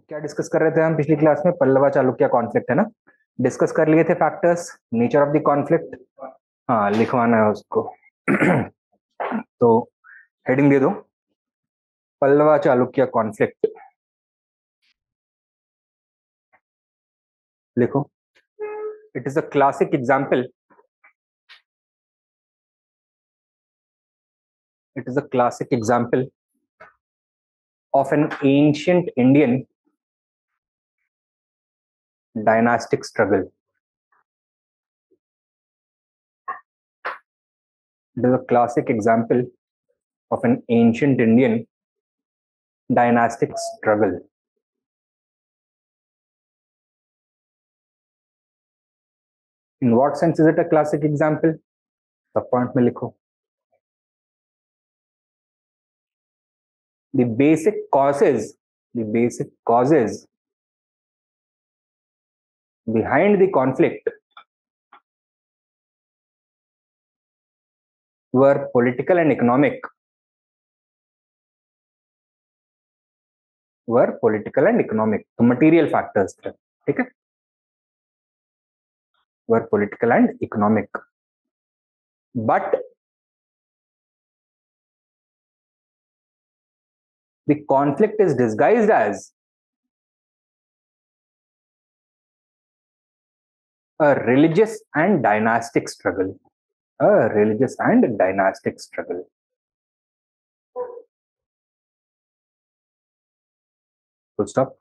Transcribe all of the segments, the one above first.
क्या डिस्कस कर रहे थे हम पिछली क्लास में? पल्लवा चालुक्य कॉन्फ्लिक्ट है ना, डिस्कस कर लिए थे factors, nature of the conflict. हाँ, लिखवाना है उसको। तो हेडिंग दे दो, पल्लवा चालुक्य कॉन्फ्लिक्ट लिखो। It is a classic example, it is a classic example of an ancient Indian dynastic struggle. It is a classic example of an ancient Indian dynastic struggle. In what sense is it a classic example? Sub point में लिखो। The basic causes behind the conflict were political and economic. तो material factors थे, ठीक है? Were political and economic, but the conflict is disguised as a religious and dynastic struggle. Full stop.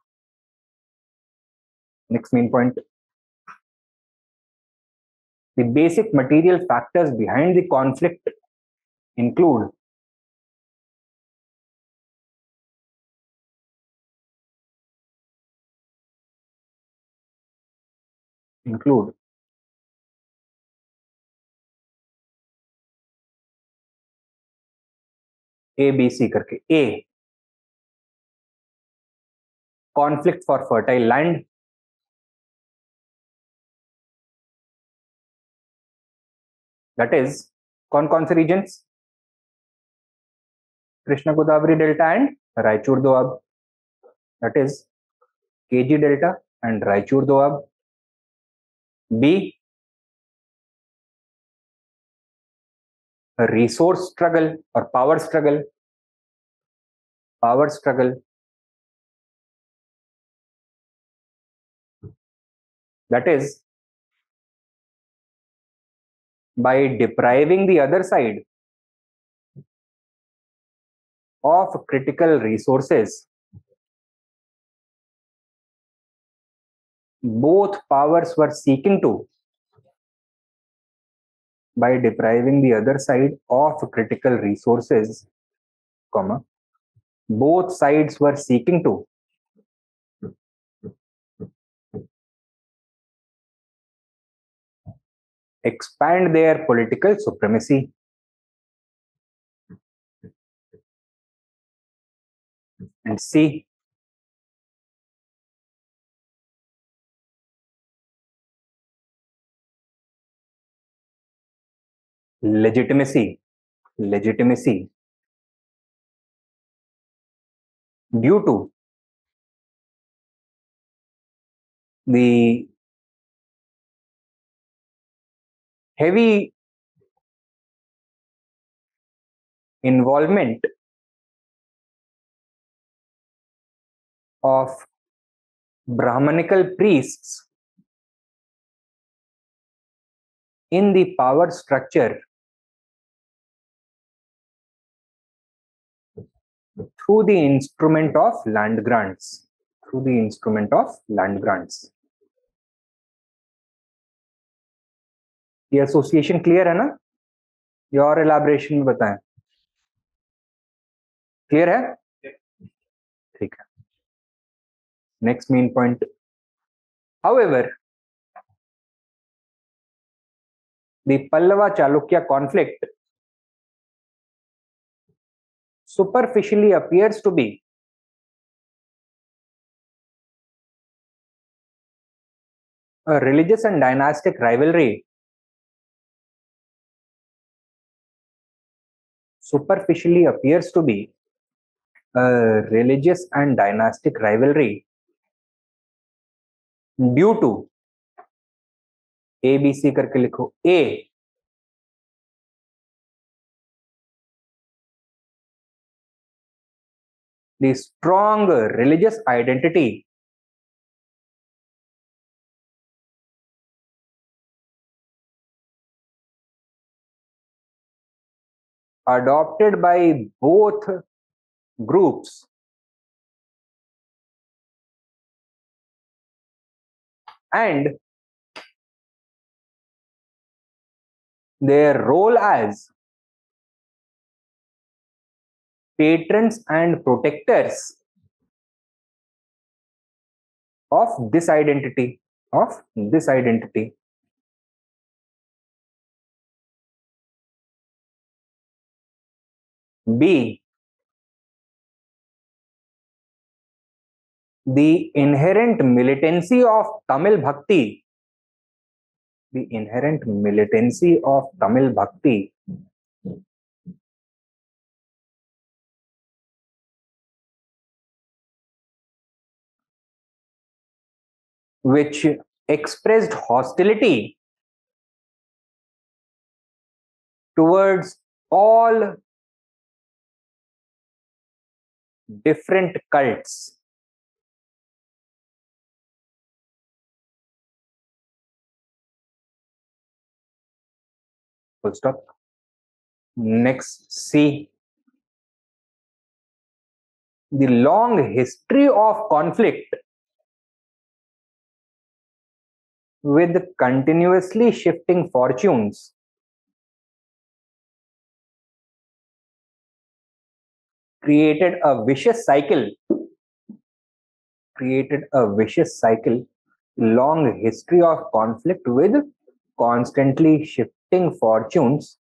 Next main point. The basic material factors behind the conflict include A, B, C करके। A, conflict for fertile land, that is कौन से regions? Krishna Godavari delta and Raichur Doab, that is KG delta and Raichur Doab. B, resource struggle or power struggle, that is by depriving the other side of critical resources, both powers were seeking to, by depriving the other side of critical resources, comma, both sides were seeking to expand their political supremacy. And C, legitimacy due to the heavy involvement of Brahmanical priests in the power structure through the instrument of land grants. ये association clear है ना? ये और elaboration में बताएं। Clear है? ठीक है। Next main point, however, the Pallava-Chalukya conflict superficially appears to be a religious and dynastic rivalry. Superficially appears to be a religious and dynastic rivalry due to, A B C करके लिखो, a the strong religious identity adopted by both groups and their role as patrons and protectors of this identity, of this identity. B, the inherent militancy of Tamil Bhakti, the inherent militancy of Tamil Bhakti which expressed hostility towards all different cults. Full stop. Next, C, the long history of conflict with continuously shifting fortunes created a vicious cycle, long history of conflict with constantly shifting fortunes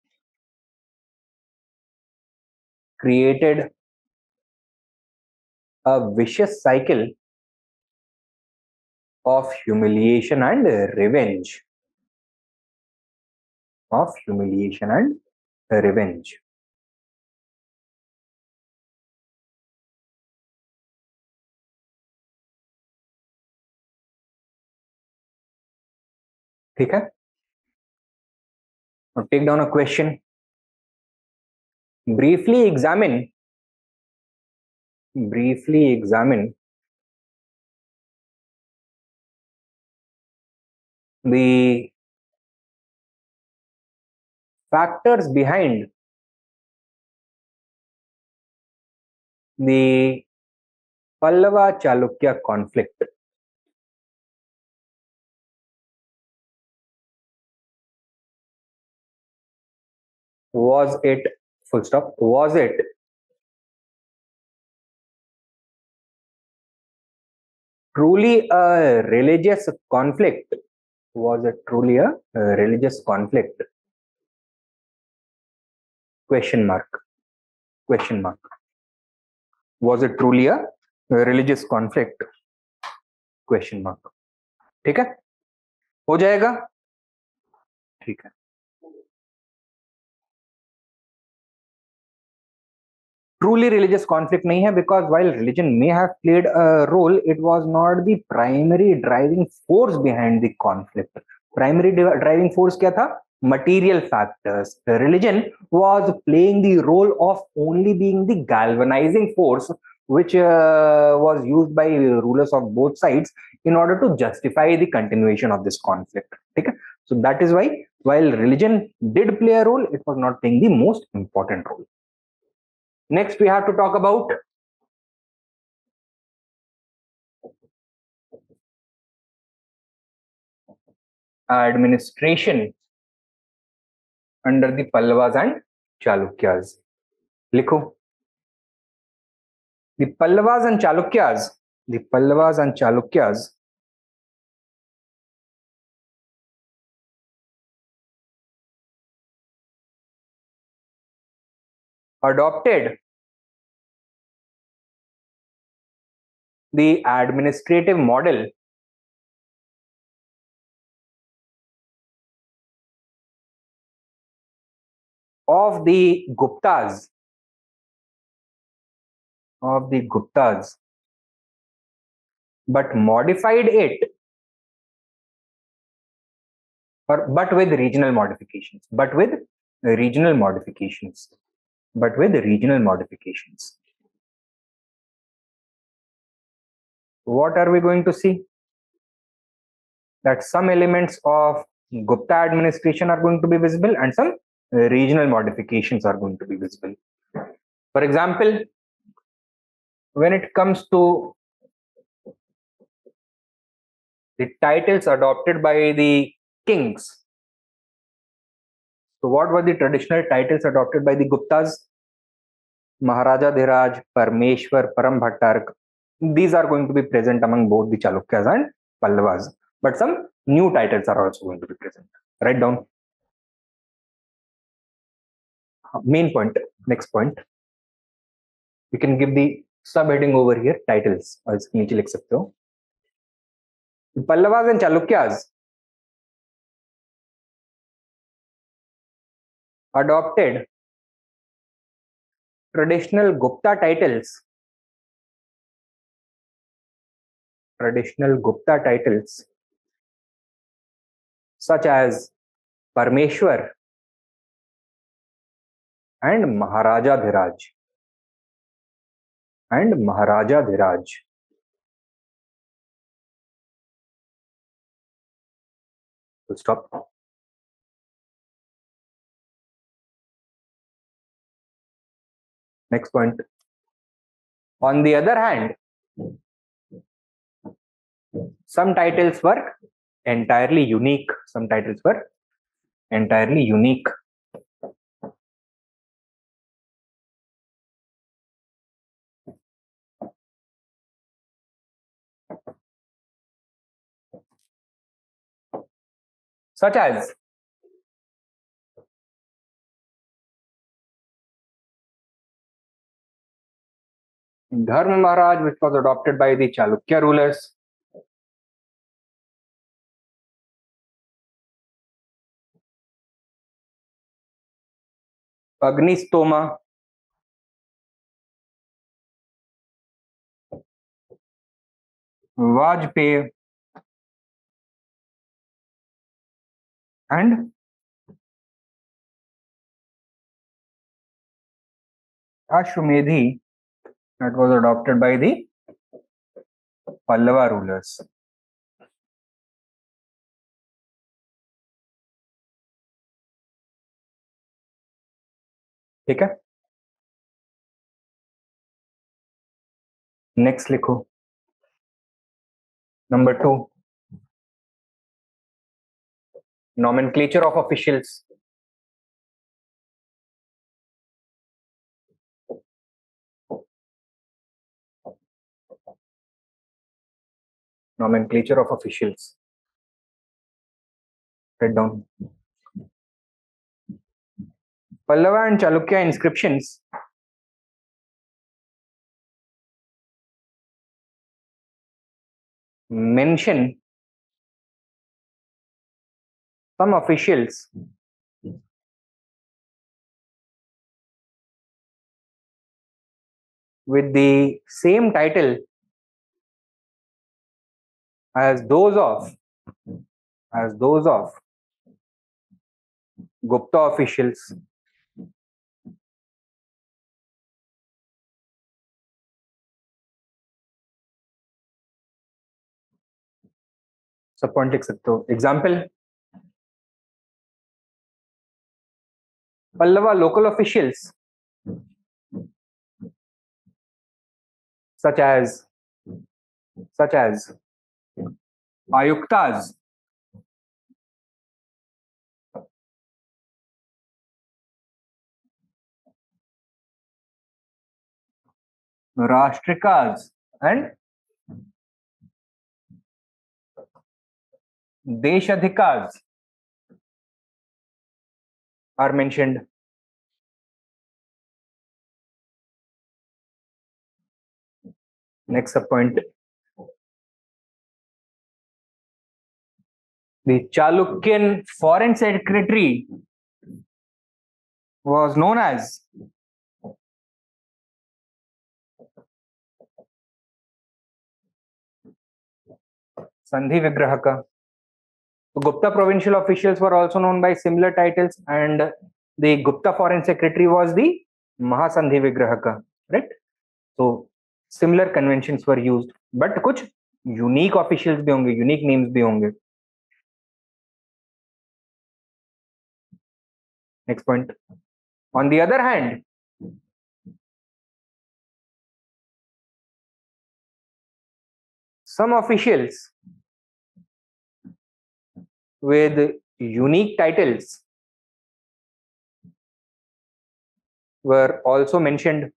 created a vicious cycle of humiliation and revenge, of humiliation and revenge. ठीक है? Now take down a question. Briefly examine the factors behind the Pallava-Chalukya conflict. Was it, full stop, was it truly a religious conflict? Was it truly a religious conflict? Question mark. Question mark. Was it truly a religious conflict? Question mark. ठीक है? हो जाएगा? ठीक है. Truly religious conflict nahi hai, because while religion may have played a role, it was not the primary driving force behind the conflict. Primary driving force kya tha? Material factors. Religion was playing the role of only being the galvanizing force which was used by rulers of both sides in order to justify the continuation of this conflict. Okay? So that is why while religion did play a role, it was not playing the most important role. Next, we have to talk about administration under the Pallavas and Chalukyas. Likho. The Pallavas and Chalukyas adopted the administrative model of the Guptas, but modified it or but with regional modifications. But with regional modifications. But with regional modifications. What are we going to see? That some elements of Gupta administration are going to be visible and some regional modifications are going to be visible. For example, when it comes to the titles adopted by the kings, so what were the traditional titles adopted by the Guptas? Maharaja Dhiraj, Parmeshwar, Parambhattark. These are going to be present among both the Chalukyas and Pallavas. But some new titles are also going to be present. Write down. Main point, next point. We can give the subheading over here, titles. इसके नीचे लिख सकते हो. Pallavas and Chalukyas adopted traditional Gupta titles such as Parmeshwar and Maharaja Dhiraj. Full stop. Next point. On the other hand, some titles were entirely unique. Such as Dharma Maharaj, which was adopted by the Chalukya rulers. Agnistoma, Vajpayee, and Ashwamedhi, that was adopted by the Pallava rulers. ठीक है. Next लिखो. Number 2, nomenclature of officials. Nomenclature of officials. Write down. Pallava and Chalukya inscriptions mention some officials with the same title as those of Gupta officials. सब point लिख सकते हो. Example, Pallava local officials such as Ayuktas, Rashtrikas, and Deshadhikas are mentioned. Next point. The Chalukyan foreign secretary was known as Sandhi Vigrahaka. Gupta provincial officials were also known by similar titles, and the Gupta foreign secretary was the Mahasandhi Vigrahaka, right? So similar conventions were used, but कुछ unique officials भी होंगे, unique names भी होंगे. Next point. On the other hand, some officials with unique titles were also mentioned,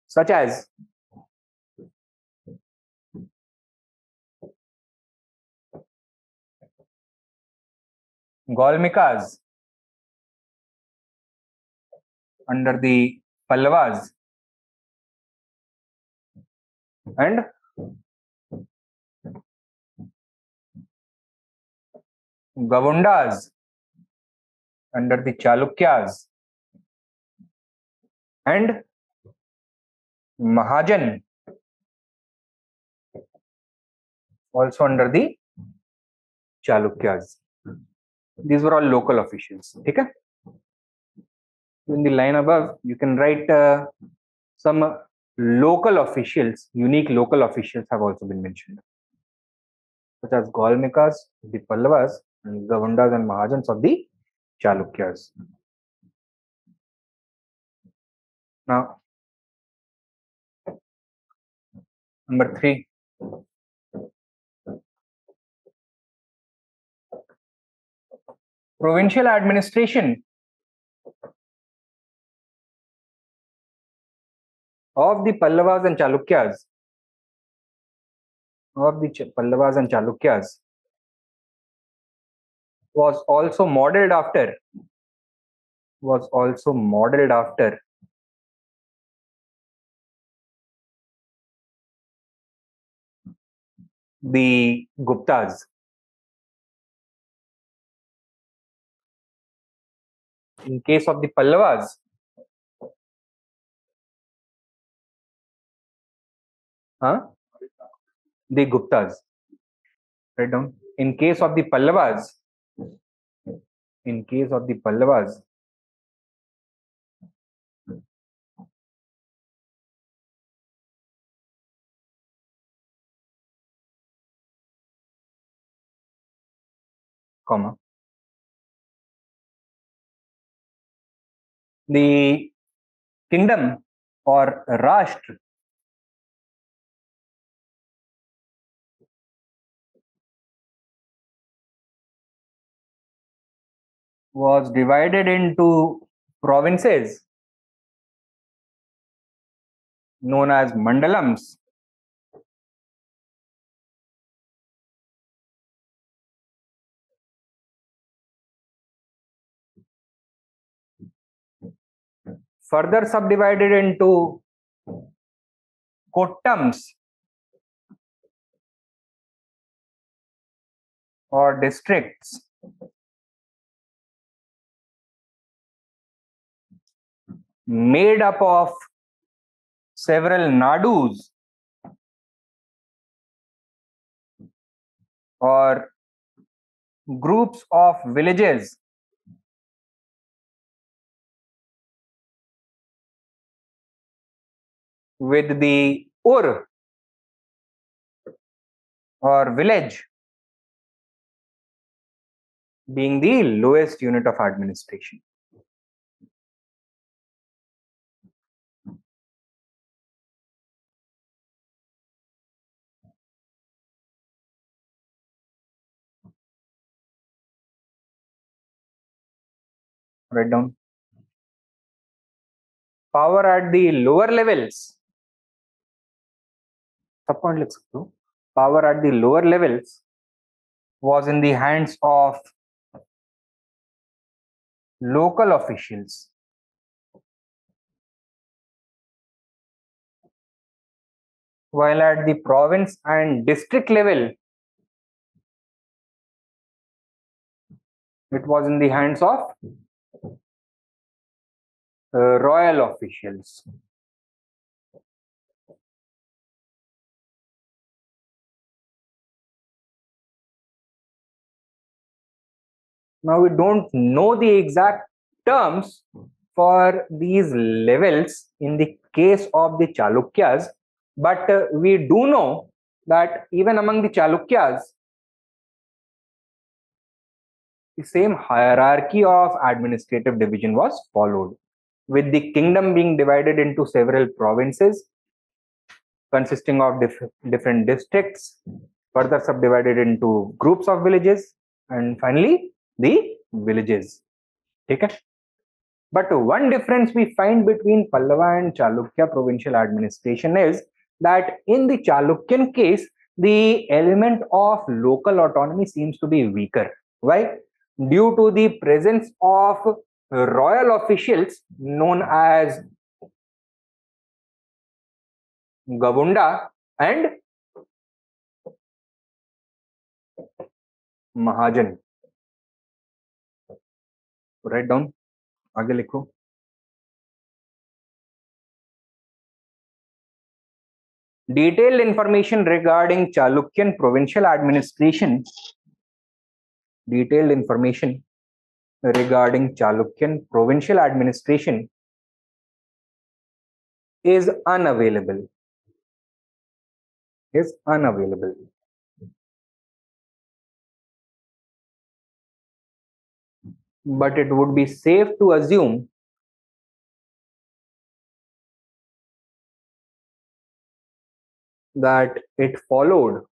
such as Golmikas under the Pallavas and Gavundas under the Chalukyas and Mahajan also under the Chalukyas. These were all local officials. Okay? In the line above, you can write some local officials, unique local officials have also been mentioned, such as Golmikas, the Pallavas, and Gavundas and Mahajans of the Chalukyas. Now, number 3. Provincial administration of the Pallavas and Chalukyas was also modeled after the Guptas. In case of the Pallavas, the Guptas. Write down. In case of the Pallavas, comma, the kingdom or Rashtra was divided into provinces known as mandalams. Further subdivided into kotams or districts made up of several nadus or groups of villages with the ur or village being the lowest unit of administration. Write down. Power at the lower levels. Power at the lower levels was in the hands of local officials, while at the province and district level, it was in the hands of royal officials. Now we don't know the exact terms for these levels in the case of the Chalukyas, but we do know that even among the Chalukyas, the same hierarchy of administrative division was followed, with the kingdom being divided into several provinces consisting of different districts, further subdivided into groups of villages, and finally the villages. Okay? But one difference we find between Pallava and Chalukya provincial administration is that in the Chalukyan case, the element of local autonomy seems to be weaker. Why? Due to the presence of royal officials known as Gavunda and Mahajan. Write down. आगे लिखो. Detailed information regarding Chalukyan provincial administration. Detailed information regarding Chalukyan provincial administration is unavailable. But it would be safe to assume that it followed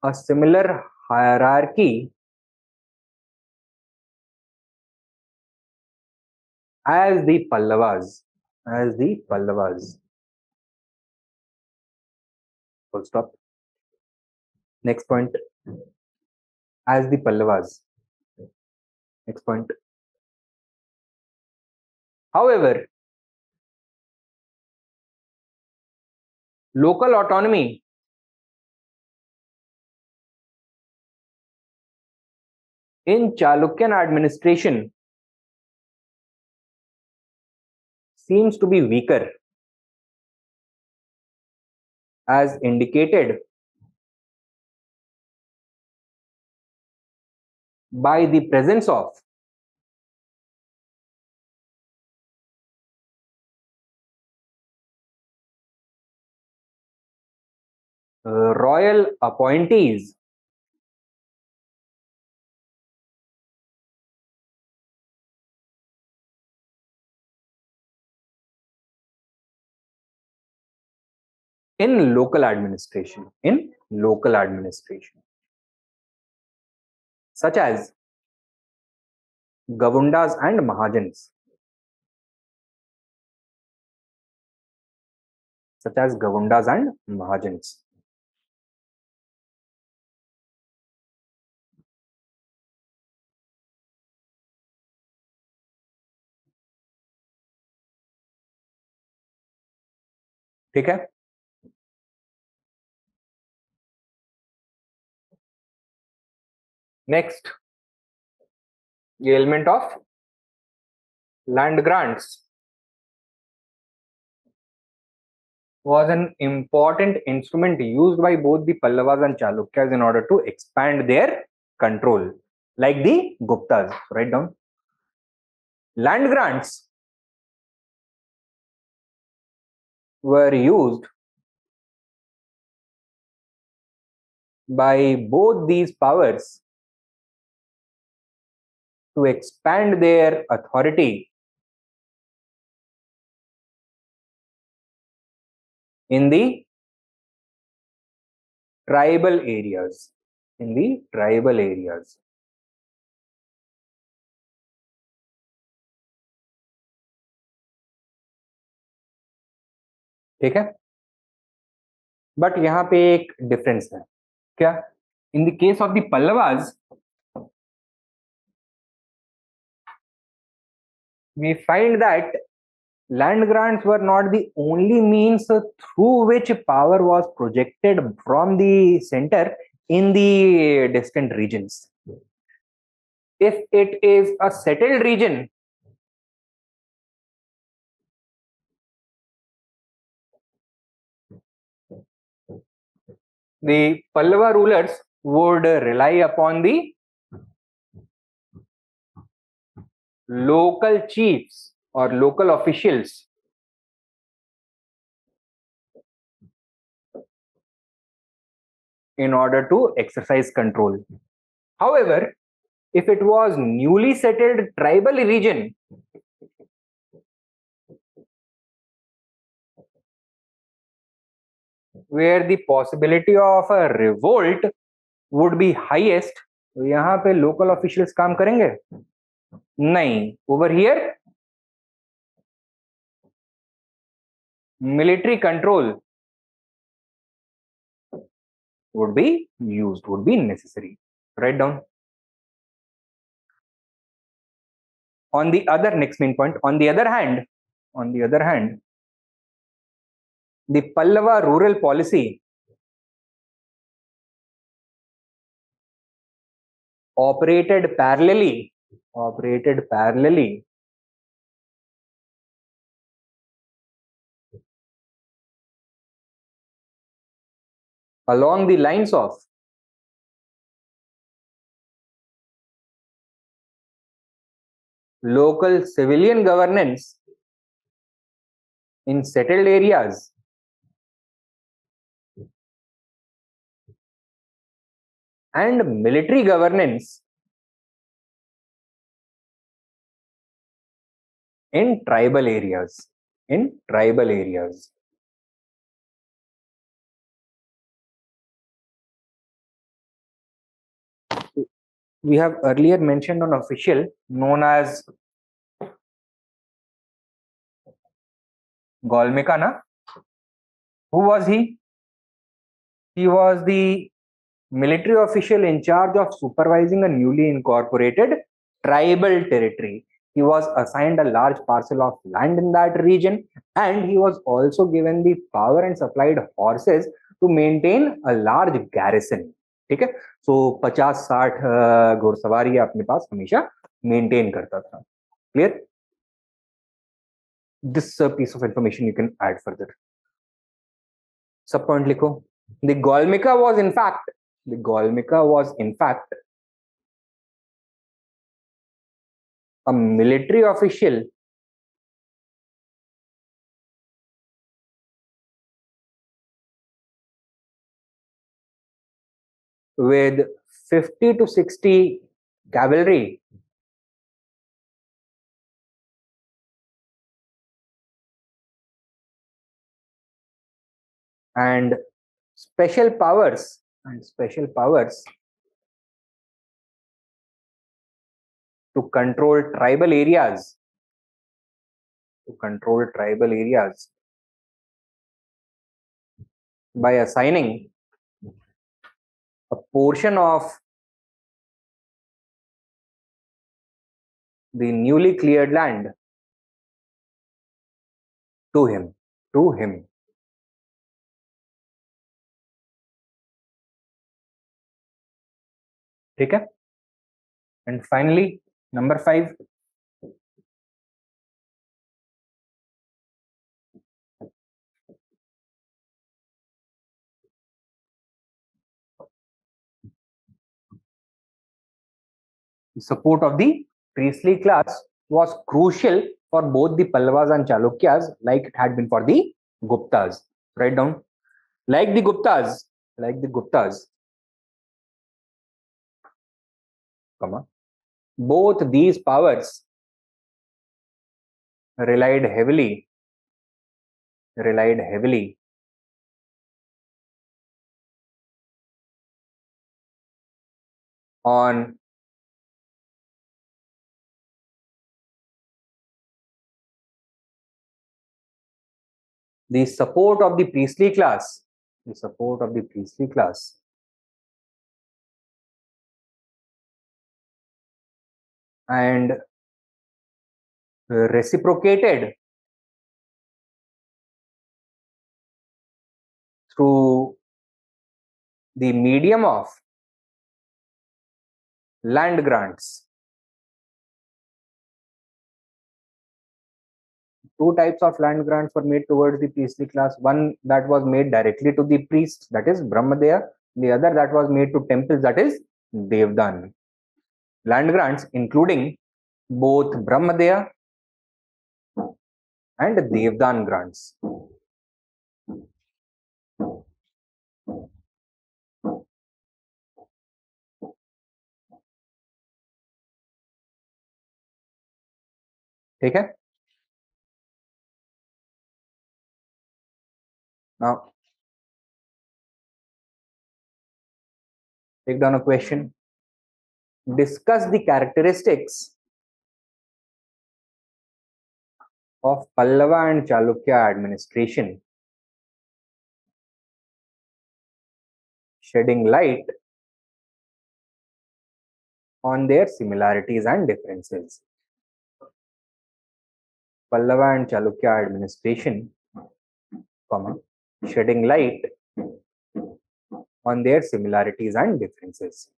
a similar hierarchy as the Pallavas. Full stop. Next point. As the Pallavas. Next point. However, local autonomy in Chalukyan administration seems to be weaker, as indicated by the presence of royal appointees in local administration, such as Gavundas and Mahajans. ठीक है. Next, the element of land grants was an important instrument used by both the Pallavas and Chalukyas in order to expand their control, like the Guptas. Write down. Land grants were used by both these powers to expand their authority in the tribal areas. ठीक है. But यहाँ पे एक difference है. क्या? In the case of the Pallavas, we find that land grants were not the only means through which power was projected from the center in the distant regions. If it is a settled region, the Pallava rulers would rely upon the local chiefs or local officials in order to exercise control. However, if it was newly settled tribal region, where the possibility of a revolt would be highest, तो यहाँ पे local officials काम करेंगे? नहीं. Over here, military control would be used, would be necessary. Write down. On the other, next main point, on the other hand, the Pallava rural policy operated parallelly along the lines of local civilian governance in settled areas and military governance in tribal areas. We have earlier mentioned an official known as Golmekana. Who was he? He was the military official in charge of supervising a newly incorporated tribal territory. He was assigned a large parcel of land in that region, and he was also given the power and supplied horses to maintain a large garrison. ठीक है, so 50-60 घुड़सवारी अपने पास हमेशा maintain करता था. Clear? This piece of information you can add further. Sub point लिखो. The Golmika was in fact a military official with 50 to 60 cavalry and special powers to control tribal areas by assigning a portion of the newly cleared land to him. ठीक है? And finally, number 5. The support of the priestly class was crucial for both the Pallavas and Chalukyas, like it had been for the Guptas. Write down. Like the Guptas, both these powers relied heavily on the support of the priestly class, and reciprocated through the medium of land grants. Two types of land grants were made towards the priestly class. One that was made directly to the priest, that is Brahmadeya. The other that was made to temples, that is Devdan. Land grants including both Brahmadeya and Devdan grants. ठीक है? Now take down a question. Discuss the characteristics of Pallava and Chalukya administration, shedding light on their similarities and differences. Pallava and Chalukya administration, shedding light on their similarities and differences.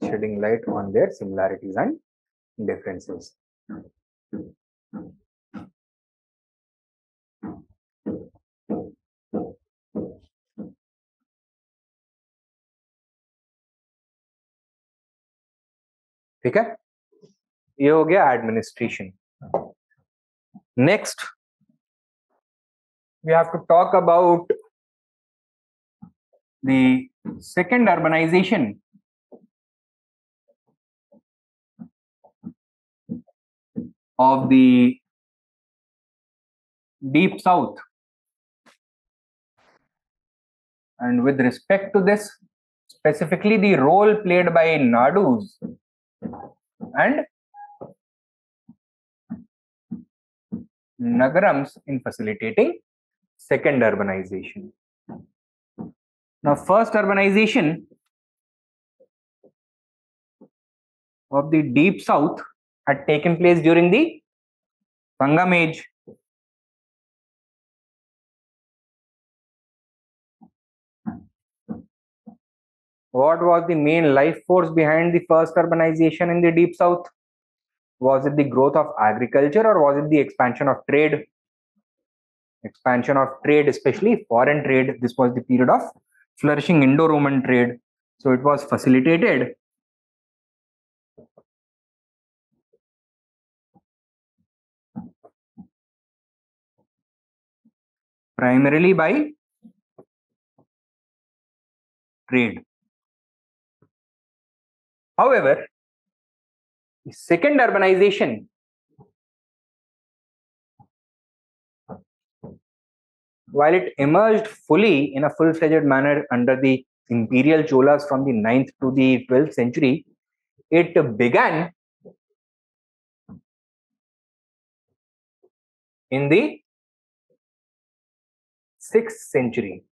Shedding light on their similarities and differences. ठीक है? ये हो गया administration. Next, we have to talk about the second urbanization of the Deep South. And with respect to this, specifically the role played by Nadus and Nagarams in facilitating second urbanization. Now, first urbanization of the Deep South had taken place during the Sangam age. What was the main life force behind the first urbanization in the Deep South? Was it the growth of agriculture or was it the expansion of trade? Expansion of trade, especially foreign trade. This was the period of flourishing Indo-Roman trade. So it was facilitated primarily by trade. However, the second urbanization while it emerged fully in a full-fledged manner under the imperial Cholas from the 9th to the 12th century, it began in the 6th century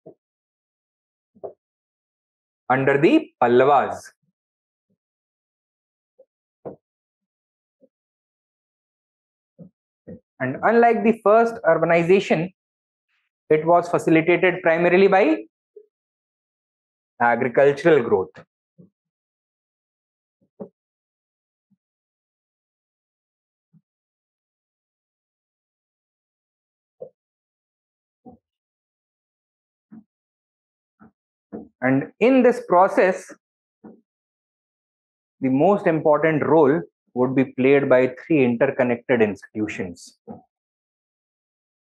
under the Pallavas. And unlike the first urbanization, it was facilitated primarily by agricultural growth. And in this process, the most important role would be played by three interconnected institutions.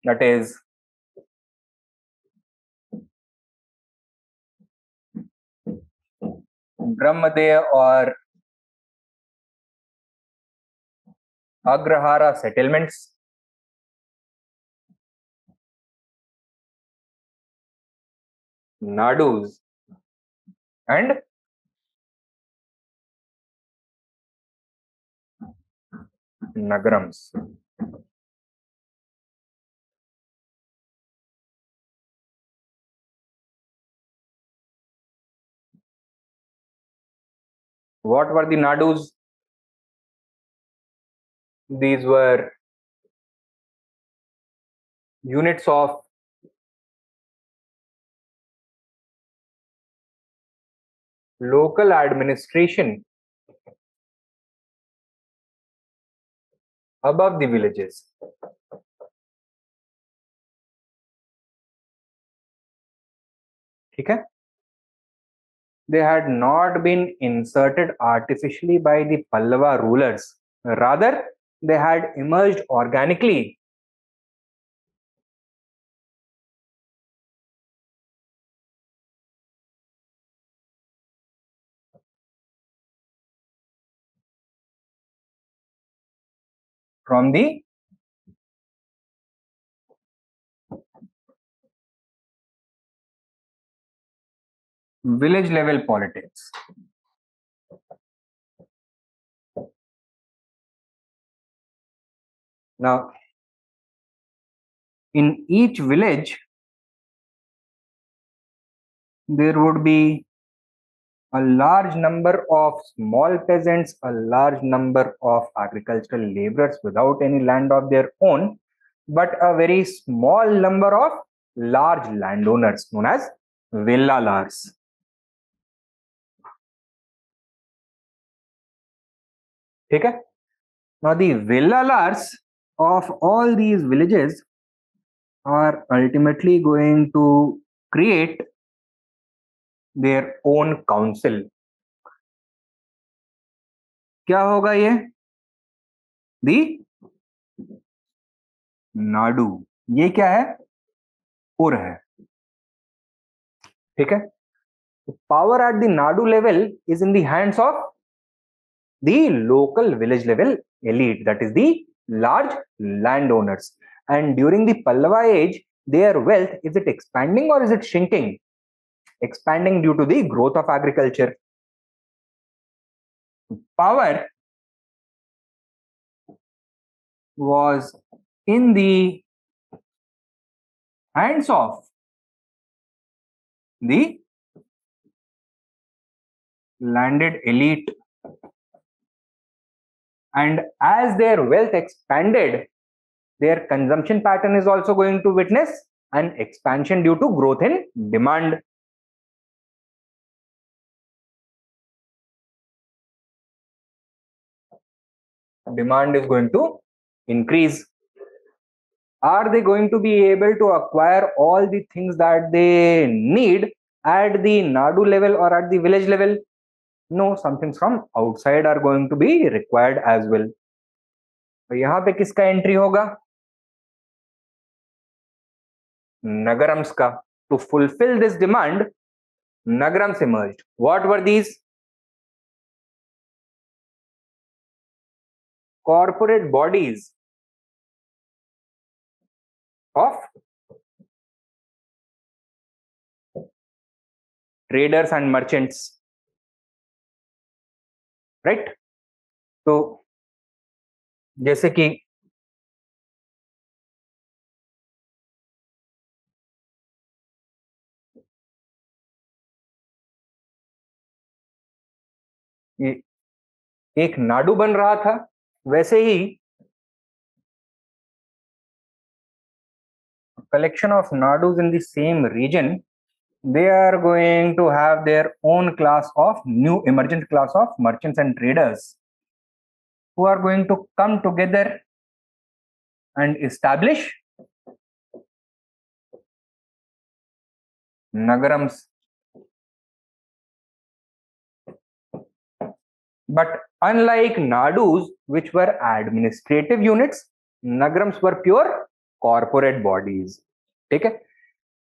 That is, Brahmadeya or Agrahara settlements, Nadus, and Nagarams. What were the Nadus? These were units of local administration above the villages. ठीक है? they had not been inserted artificially by the Pallava rulers. Rather, they had emerged organically from the village level politics. Now, in each village, there would be a large number of small peasants, a large number of agricultural laborers without any land of their own, but a very small number of large landowners known as villalars. Okay? Now, the villalars of all these villages are ultimately going to create their own council. क्या होगा ये? दी नाडू. ये क्या है? पुर है. ठीक है. Power at the Nadu level is in the hands of the local village level elite, that is the large landowners. And during the Pallava age, their wealth, is it expanding or is it shrinking? Expanding due to the growth of agriculture. Power was in the hands of the landed elite, and as their wealth expanded, their consumption pattern is also going to witness an expansion due to growth in demand. Demand is going to increase. Are they going to be able to acquire all the things that they need at the Nadu level or at the village level? No, some things from outside are going to be required as well. तो यहाँ पे किसका entry होगा? Nagarams ka. To fulfill this demand, Nagarams emerged. What were these? Corporate bodies of traders and merchants. Right? तो जैसे कि एक नाडू बन रहा था, वैसे ही collection of nadus in the same region, they are going to have their own class of new emergent class of merchants and traders who are going to come together and establish nagarams. But unlike nadus, which were administrative units, nagarams were pure corporate bodies. ठीक है?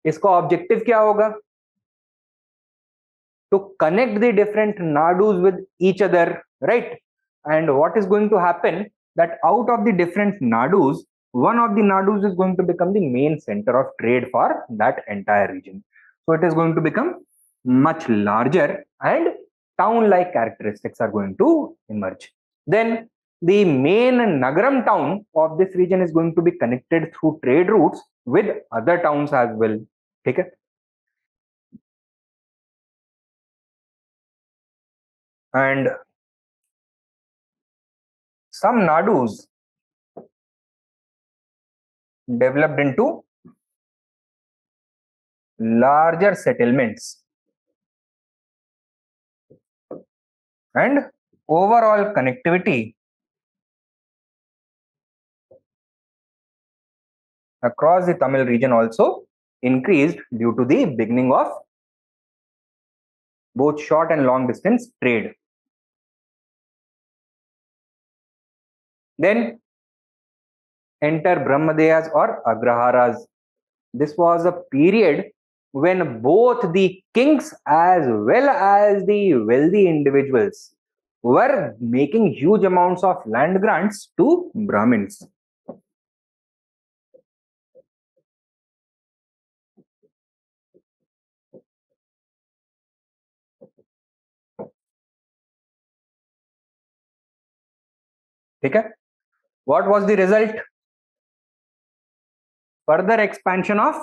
इसका objective क्या होगा? To connect the different nadus with each other, right? And what is going to happen, that out of the different nadus, one of the nadus is going to become the main center of trade for that entire region. So it is going to become much larger and town-like characteristics are going to emerge. Then the main Nagaram town of this region is going to be connected through trade routes with other towns as well. Okay? And some nadus developed into larger settlements, and overall connectivity across the Tamil region also increased due to the beginning of both short and long distance trade. Then enter Brahmadeyas or Agraharas. This was a period when both the kings as well as the wealthy individuals were making huge amounts of land grants to Brahmins. Okay? What was the result? Further expansion of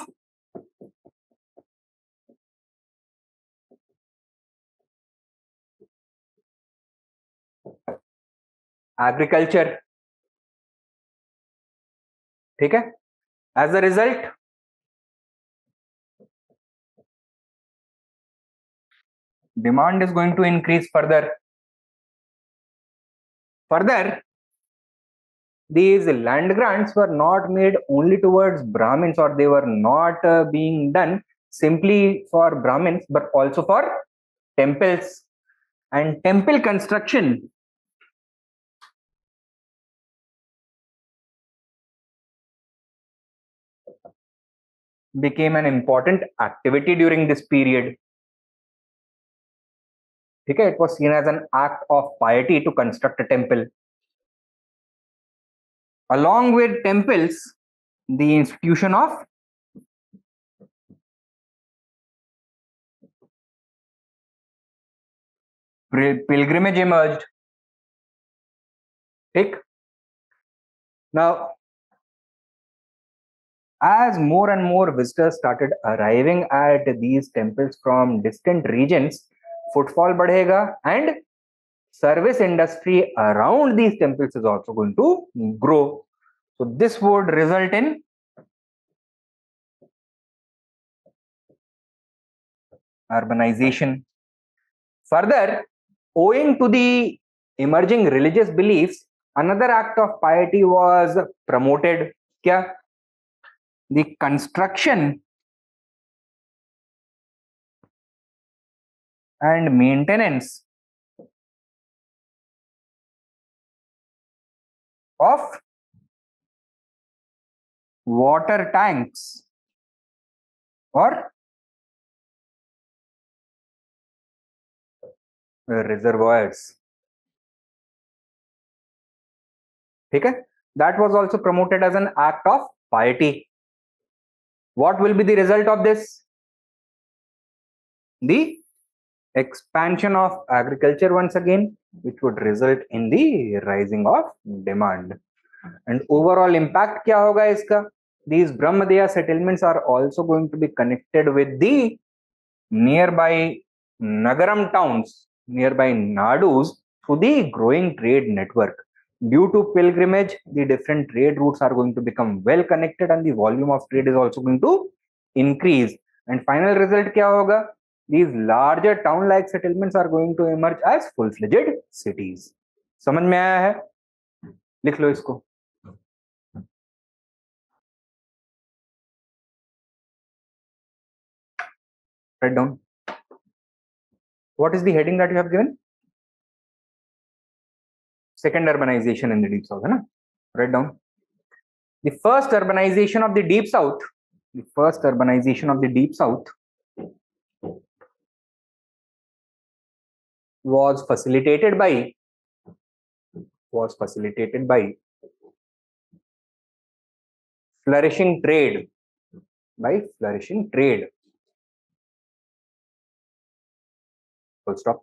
agriculture. Okay? As a result, demand is going to increase further. Further, these land grants were not made only towards Brahmins, or they were not being done simply for Brahmins, but also for temples. And temple construction became an important activity during this period. Okay, it was seen as an act of piety to construct a temple. Along with temples, the institution of pilgrimage emerged. Okay. Now, as more and more visitors started arriving at these temples from distant regions, footfall badhega and service industry around these temples is also going to grow. So this would result in urbanization. Further, owing to the emerging religious beliefs, another act of piety was promoted. Kya? The construction and maintenance of water tanks or reservoirs. Okay? That was also promoted as an act of piety. What will be the result of this? The expansion of agriculture once again, which would result in the rising of demand. And overall impact kya hoga iska? These Brahmadeya settlements are also going to be connected with the nearby Nagaram towns, nearby Nadus, through the growing trade network. Due to pilgrimage, the different trade routes are going to become well connected and the volume of trade is also going to increase. And final result kya hoga? These larger town-like settlements are going to emerge as full-fledged cities. समझ में आया है? लिख लो इसको. Write down. What is the heading that you have given? Second urbanization in the deep south, है ना? Write down. The first urbanization of the deep south. The first urbanization of the deep south was facilitated by flourishing trade. By flourishing trade. Full stop.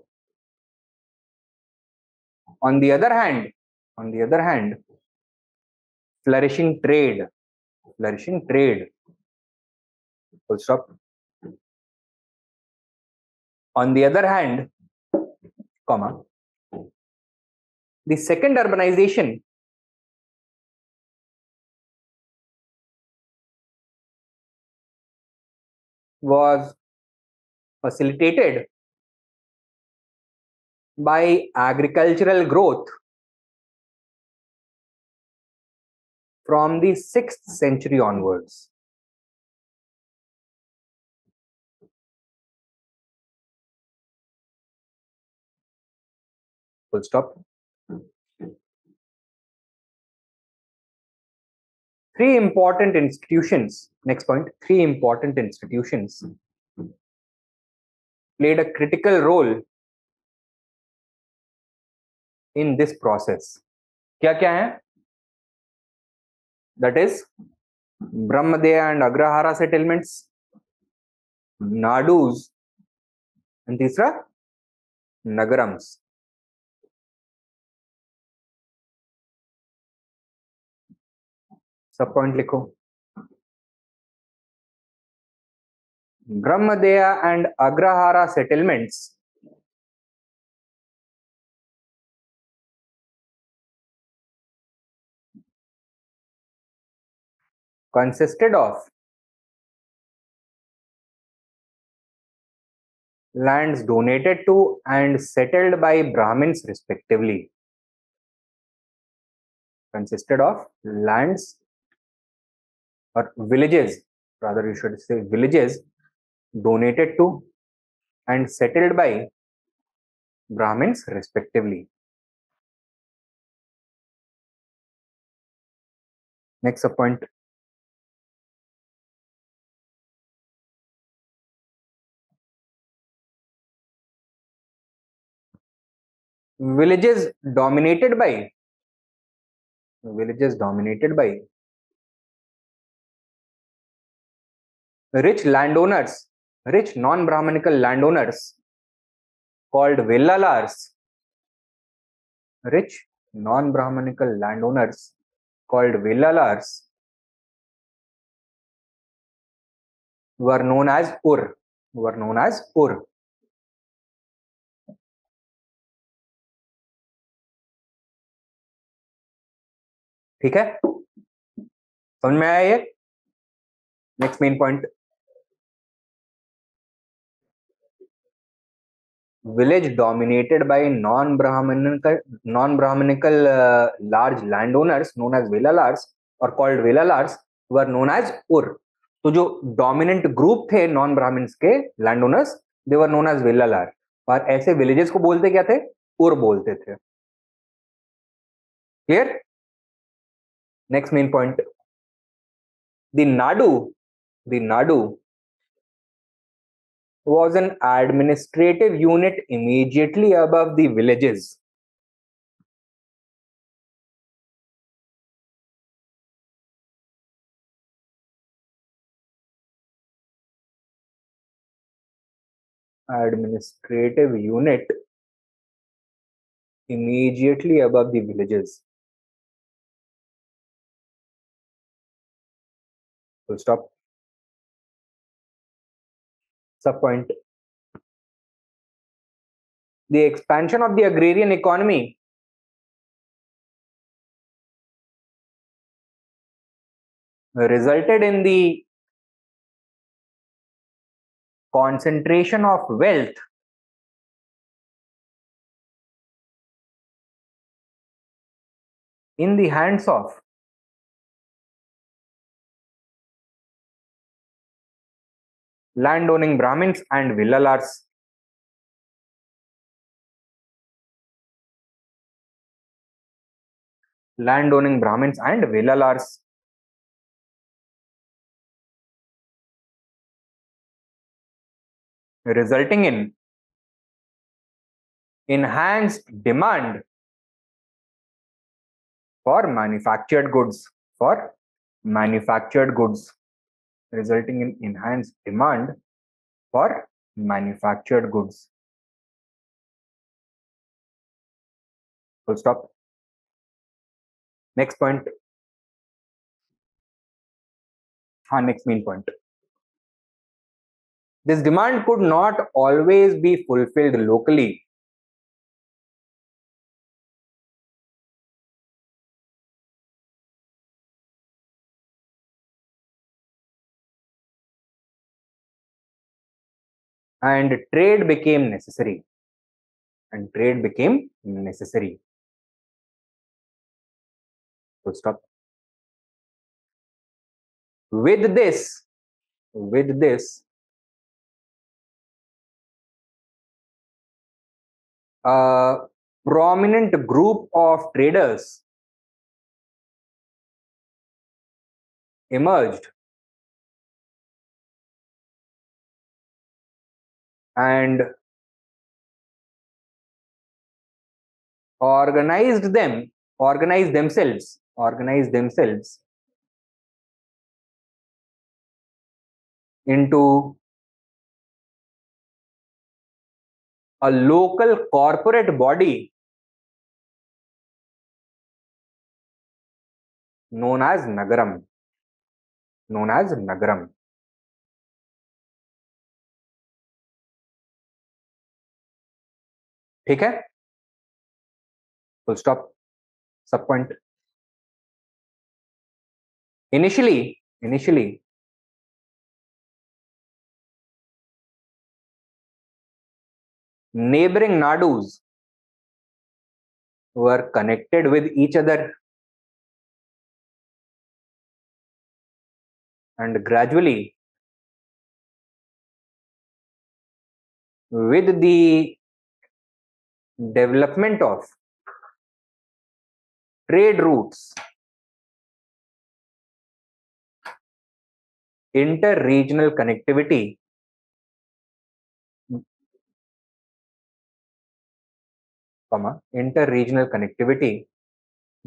On the other hand, flourishing trade. Full stop. On the other hand, comma, the second urbanization was facilitated by agricultural growth from the 6th century onwards. Full stop. Three important institutions. Next point. Three important institutions played a critical role in this process. क्या क्या है? That is Brahmadeya and Agrahara settlements, Nadus, and तीसरा Nagarams. सब point लिखो. Brahmadeya and Agrahara settlements consisted of lands donated to and settled by Brahmins respectively. Consisted of lands or villages, rather you should say villages, donated to and settled by Brahmins respectively. Next point. Villages dominated by rich landowners, rich non-Brahmanical landowners called villalars. Rich non-Brahmanical landowners called villalars were known as Ur. ठीक है, समझ में आया ये? Next main point. Village dominated by non-Brahmanical large landowners known as villalars or called villalars were known as Ur. तो जो dominant group थे non Brahmins के लैंडओनर्स, दे वर नोन एज विल्लालार. और ऐसे विलेजेस को बोलते क्या थे? उर बोलते थे. Clear? Next main point. The Nadu was an administrative unit immediately above the villages. Administrative unit immediately above the villages. Full stop. Sub point. The expansion of the agrarian economy resulted in the concentration of wealth in the hands of landowning Brahmins and villalars. Landowning Brahmins and villalars. Resulting in enhanced demand for manufactured goods. Resulting in enhanced demand for manufactured goods. Full stop. Next point. Next main point. This demand could not always be fulfilled locally. And trade became necessary. Full stop. With this, prominent group of traders emerged and organized themselves into a local corporate body known as Nagaram. ठीक है, full stop, sub point. Initially, neighboring nadus were connected with each other, and gradually, with the development of trade routes, inter-regional connectivity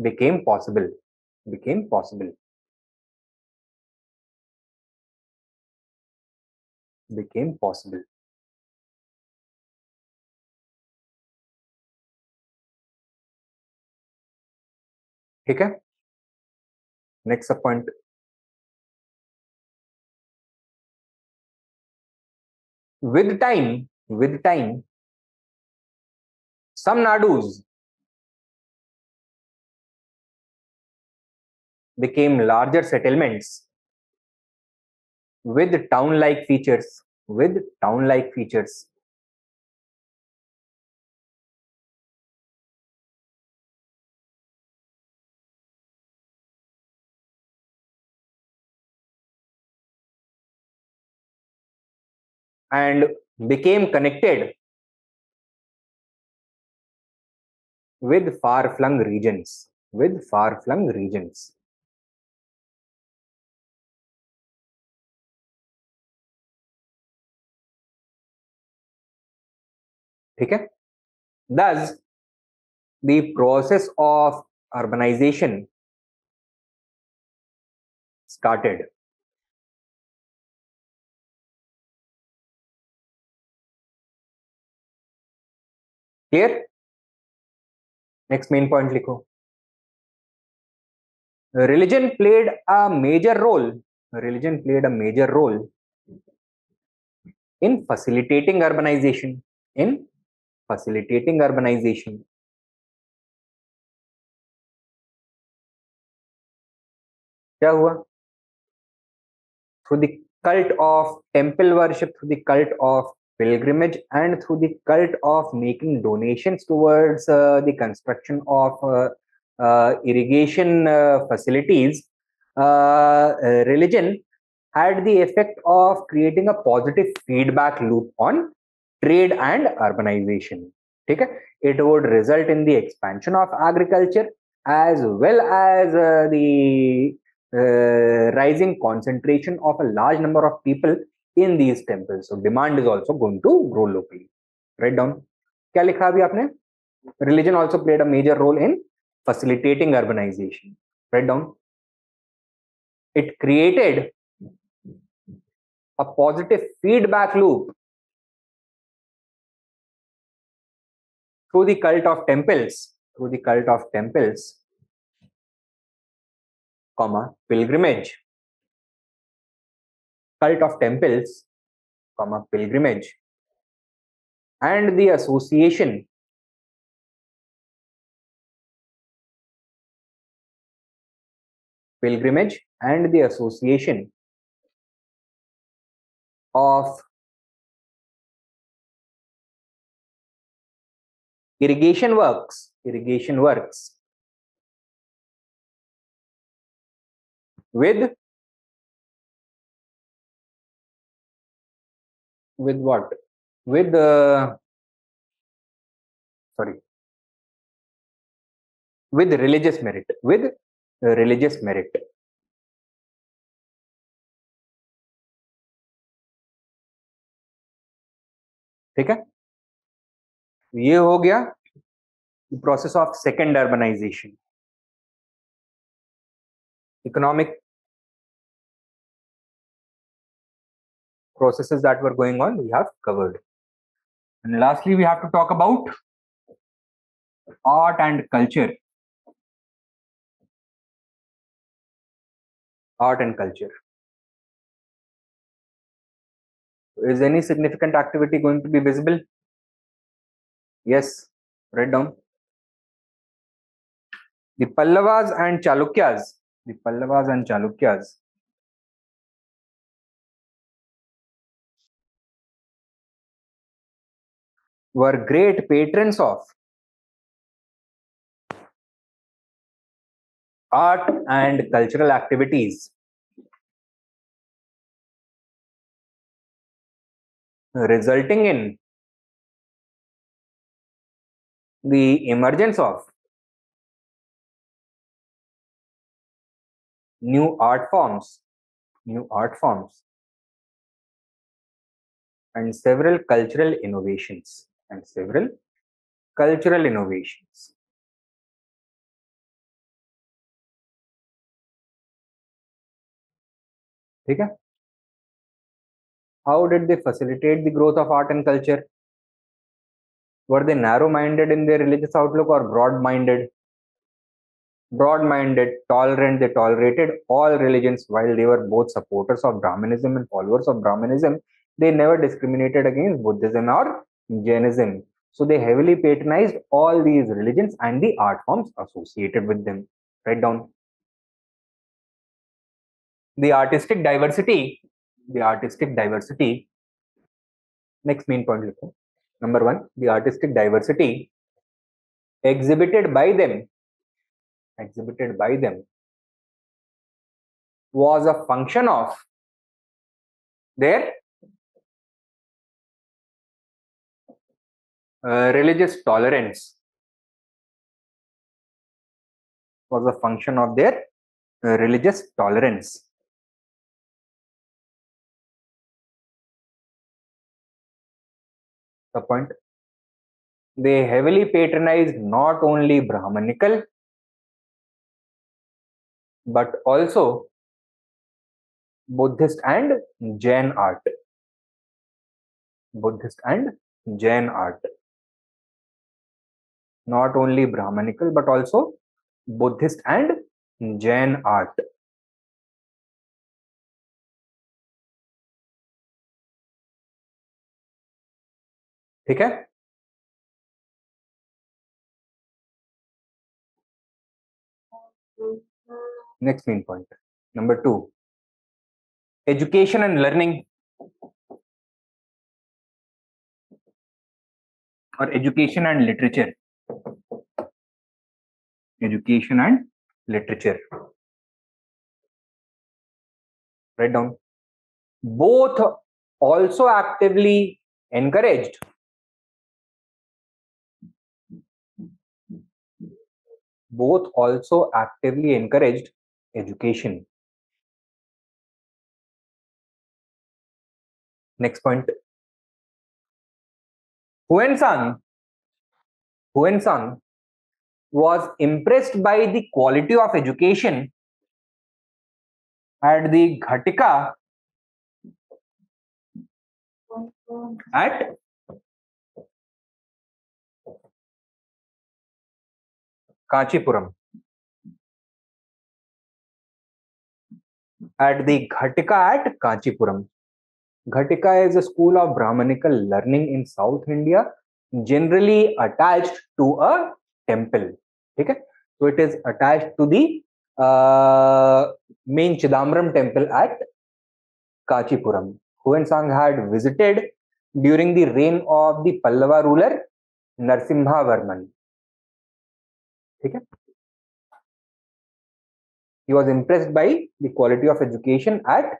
became possible. ठीक है, next sub point. With time, some nadus became larger settlements with town-like features. And became connected with far-flung regions. ठीक है, thus the process of urbanization started. Clear? Next main point लिखो. Religion played a major role in facilitating urbanization. क्या हुआ? Through the cult of temple worship, through the cult of pilgrimage, and through the cult of making donations towards the construction of irrigation facilities, religion had the effect of creating a positive feedback loop on trade and urbanization. ठीक है, it would result in the expansion of agriculture as well as the rising concentration of a large number of people in these temples. So demand is also going to grow locally. Write down. क्या लिखा अभी आपने? Religion also played a major role in facilitating urbanization. Write down. It created a positive feedback loop through the cult of temples, pilgrimage, cult of temples, pilgrimage, and the association of irrigation works with what? With with religious merit, with religious merit. ठीक है, ये हो गया process of second urbanisation. Economic processes that were going on, we have covered. And lastly, we have to talk about art and culture. Art and culture. Is any significant activity going to be visible? Yes, write down. The Pallavas and Chalukyas. The Pallavas and Chalukyas were great patrons of art and cultural activities, resulting in the emergence of new art forms and several cultural innovations. ठीक है? How did they facilitate the growth of art and culture? Were they narrow-minded in their religious outlook or broad-minded? Broad-minded, tolerant. They tolerated all religions while they were both supporters of Brahmanism and followers of Brahmanism. They never discriminated against Buddhism or Jainism. So they heavily patronized all these religions and the art forms associated with them. Write down. The artistic diversity. Next main point. Number 1, the artistic diversity exhibited by them was a function of their religious tolerance. The point, they heavily patronized not only Brahmanical but also Buddhist and Jain art. Not only Brahmanical but also Buddhist and Jain art. ठीक है? Next main point. Number 2, education and learning, or education and literature. Write down. Both also actively encouraged education. Next point. Huan Sang was impressed by the quality of education at the Ghatika at Kanchipuram. Ghatika is a school of Brahmanical learning in South India, generally attached to a temple. Okay? So it is attached to the main Chidambaram temple at Kanchipuram. Huan Sang had visited during the reign of the Pallava ruler Narasimha Varman. Okay? He was impressed by the quality of education at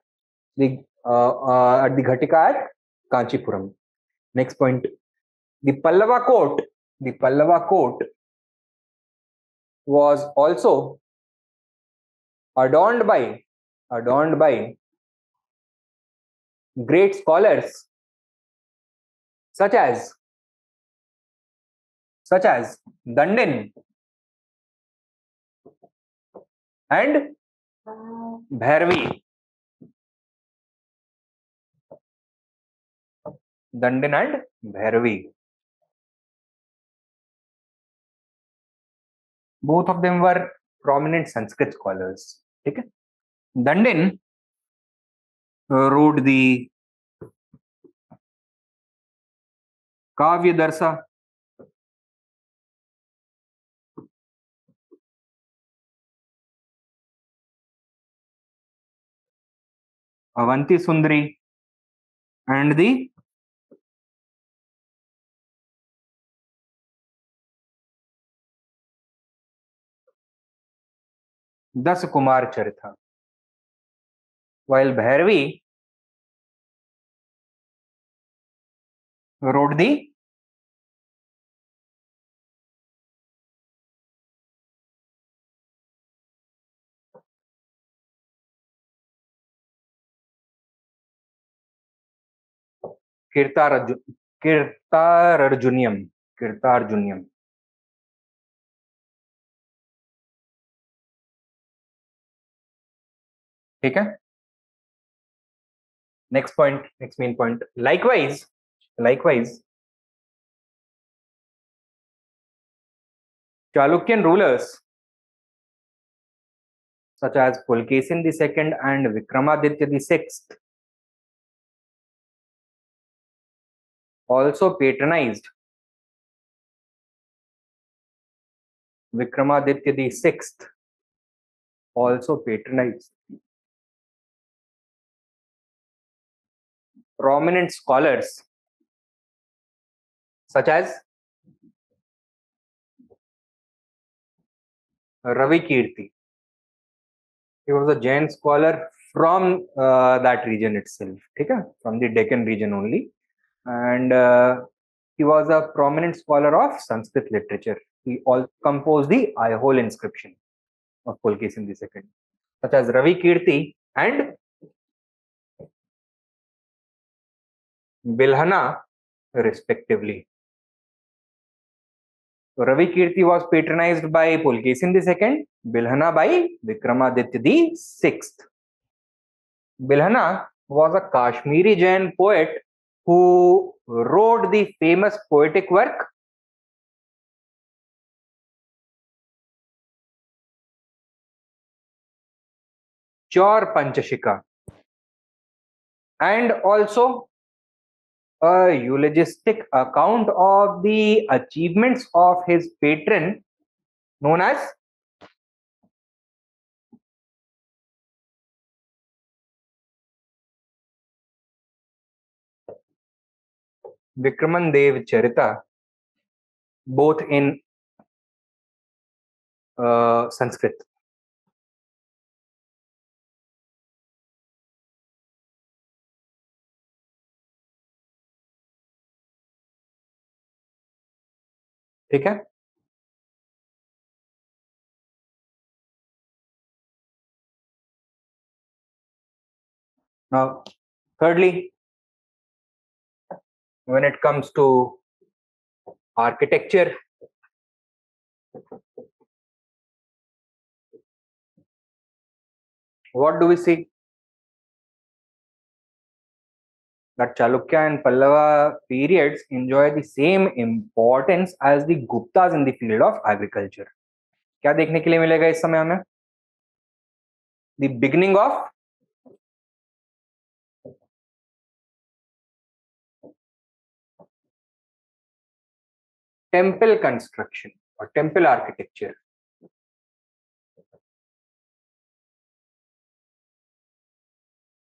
the Ghatika at Kanchipuram. Next point. The Pallava court was also adorned by great scholars such as Dandin and Bhairavi. Dandin and Bhairavi. Both of them were prominent Sanskrit scholars. Okay? Dandin wrote the Kavya Darsa, Avanti Sundari, and the Das Kumar Charita. While Bhairavi wrote the Kirtararjuniam. ठीक है. Next main point. Likewise, Chalukyan rulers such as Pulkesin II and Vikramaditya VI also patronized Vikramaditya VI prominent scholars such as Ravi Kirti. He was a Jain scholar from that region itself, okay? From the Deccan region only, and he was a prominent scholar of Sanskrit literature. He all composed the Aihole inscription of Pulkesin II, such as Ravi Kirti and Bilhana, respectively. So Ravi Kirti was patronized by Pulkesin II, Bilhana by Vikramaditya VI. Bilhana was a Kashmiri Jain poet who wrote the famous poetic work Chaur Panchashika, and also a eulogistic account of the achievements of his patron known as Vikraman Dev Charita, both in Sanskrit. ठीक है. Now, thirdly, when it comes to architecture, what do we see? That Chalukya and Pallava periods enjoy the same importance as the Guptas in the field of agriculture. क्या देखने के लिए मिलेगा इस समय हमें? The beginning of temple construction or temple architecture.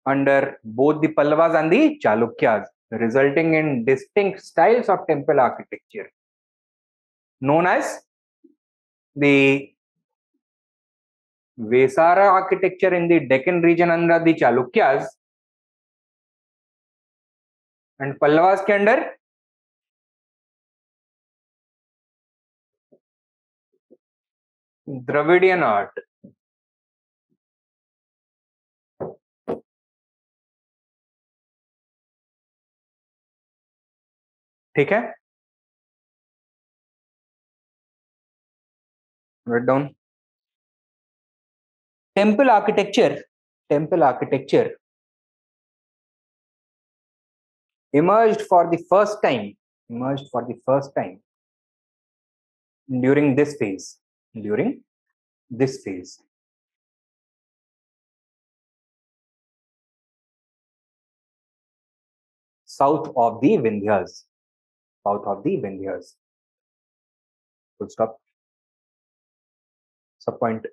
Under both the Pallavas and the Chalukyas, resulting in distinct styles of temple architecture known as the Vesara architecture in the Deccan region under the Chalukyas and Pallavas के अंदर Dravidian art, ठीक है, write down. Temple architecture, temple architecture emerged for the first time, emerged for the first time during this phase, during this phase. South of the Vindhyas, south of the Vindhyas. Full stop. Sub point.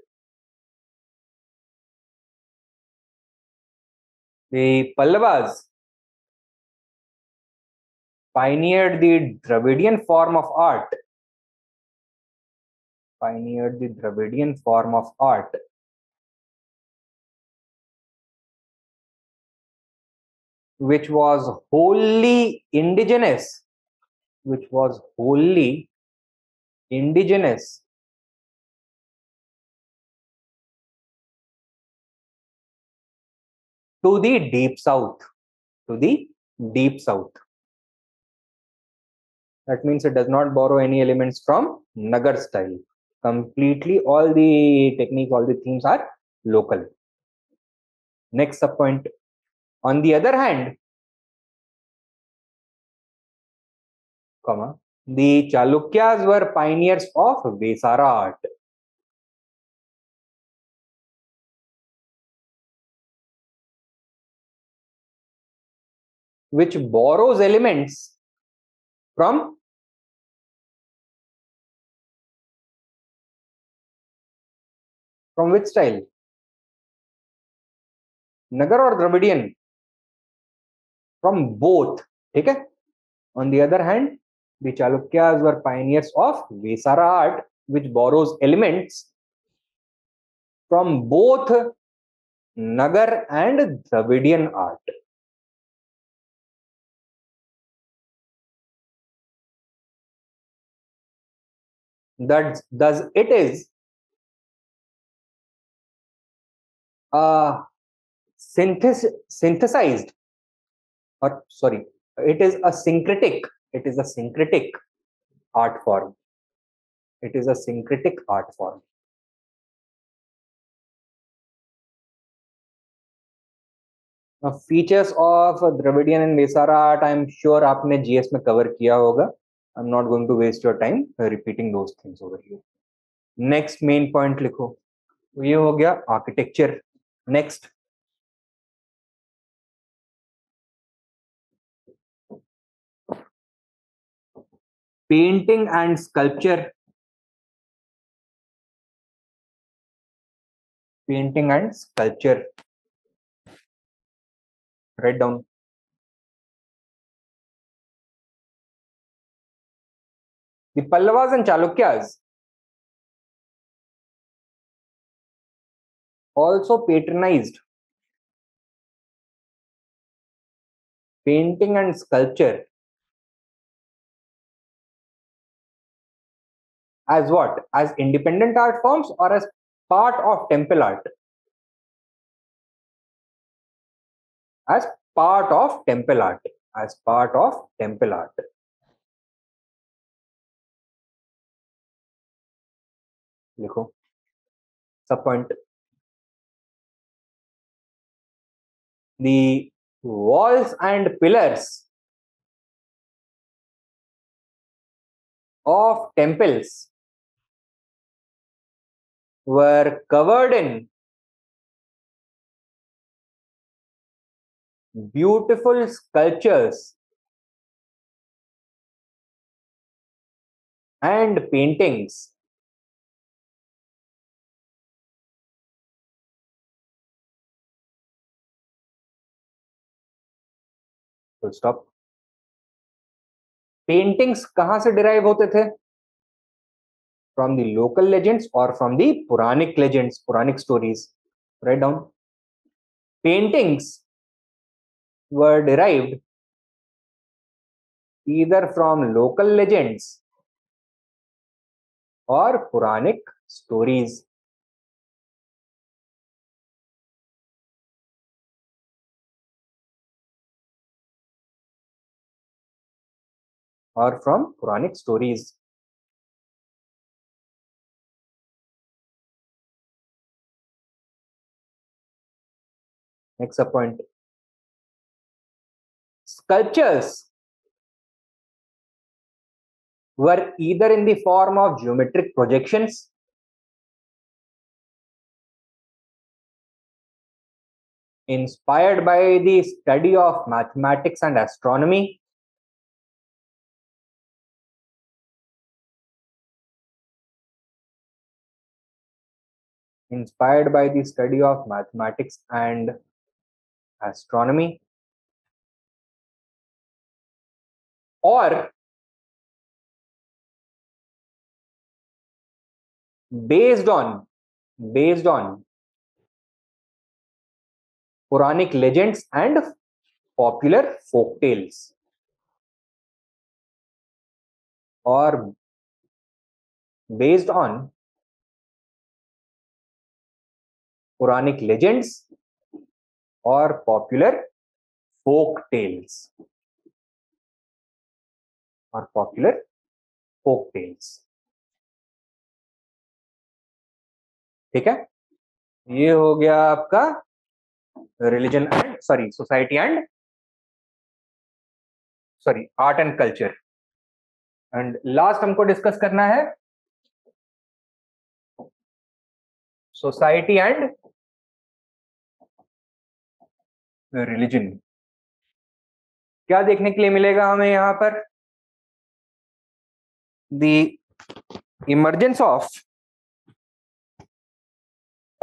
The Pallavas pioneered the Dravidian form of art, pioneered the Dravidian form of art, which was wholly indigenous, which was wholly indigenous to the deep south, to the deep south. That means it does not borrow any elements from Nagar style. Completely all the technique, all the themes are local. Next subpoint. On the other hand, comma, the Chalukyas were pioneers of Vesara art, which borrows elements from which style? Nagar or Dravidian? From both. Okay? On the other hand, the Chalukyas were pioneers of Vesara art, which borrows elements from both Nagar and Dravidian art. Thus it is synthesized, or sorry, it is a syncretic art form. It is a syncretic art form. Now, features of Dravidian and Vesara art, I am sure आपने GS में cover किया होगा. I'm not going to waste your time repeating those things over here. Next main point लिखो. ये हो गया architecture. Next. Painting and sculpture. Painting and sculpture. Write down. The Pallavas and Chalukyas also patronized painting and sculpture as what? As independent art forms or as part of temple art? As part of temple art. As part of temple art. लिखो. Sub point. The walls and pillars of temples were covered in beautiful sculptures and paintings full stop. Paintings कहां से derive होते थे? From the local legends or from the Puranic legends, Puranic stories. Write down. Paintings were derived either from local legends or Puranic stories or from Puranic stories. Next point. Sculptures were either in the form of geometric projections, inspired by the study of mathematics and astronomy, inspired by the study of mathematics and astronomy, or based on Puranic legends and popular folk tales, or based on Puranic legends or popular folk tales, or popular folk tales. ठीक है, ये हो गया आपका religion and society and art and culture. And last हमको discuss करना है society and religion. क्या देखने के लिए मिलेगा हमें यहाँ पर? The emergence of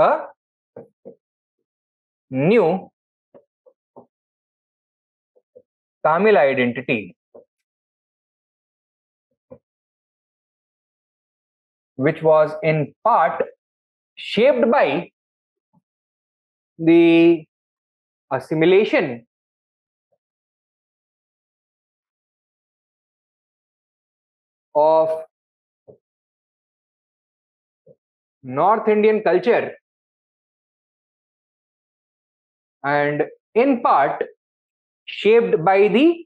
a new Tamil identity, which was in part shaped by the assimilation of North Indian culture, and in part shaped by the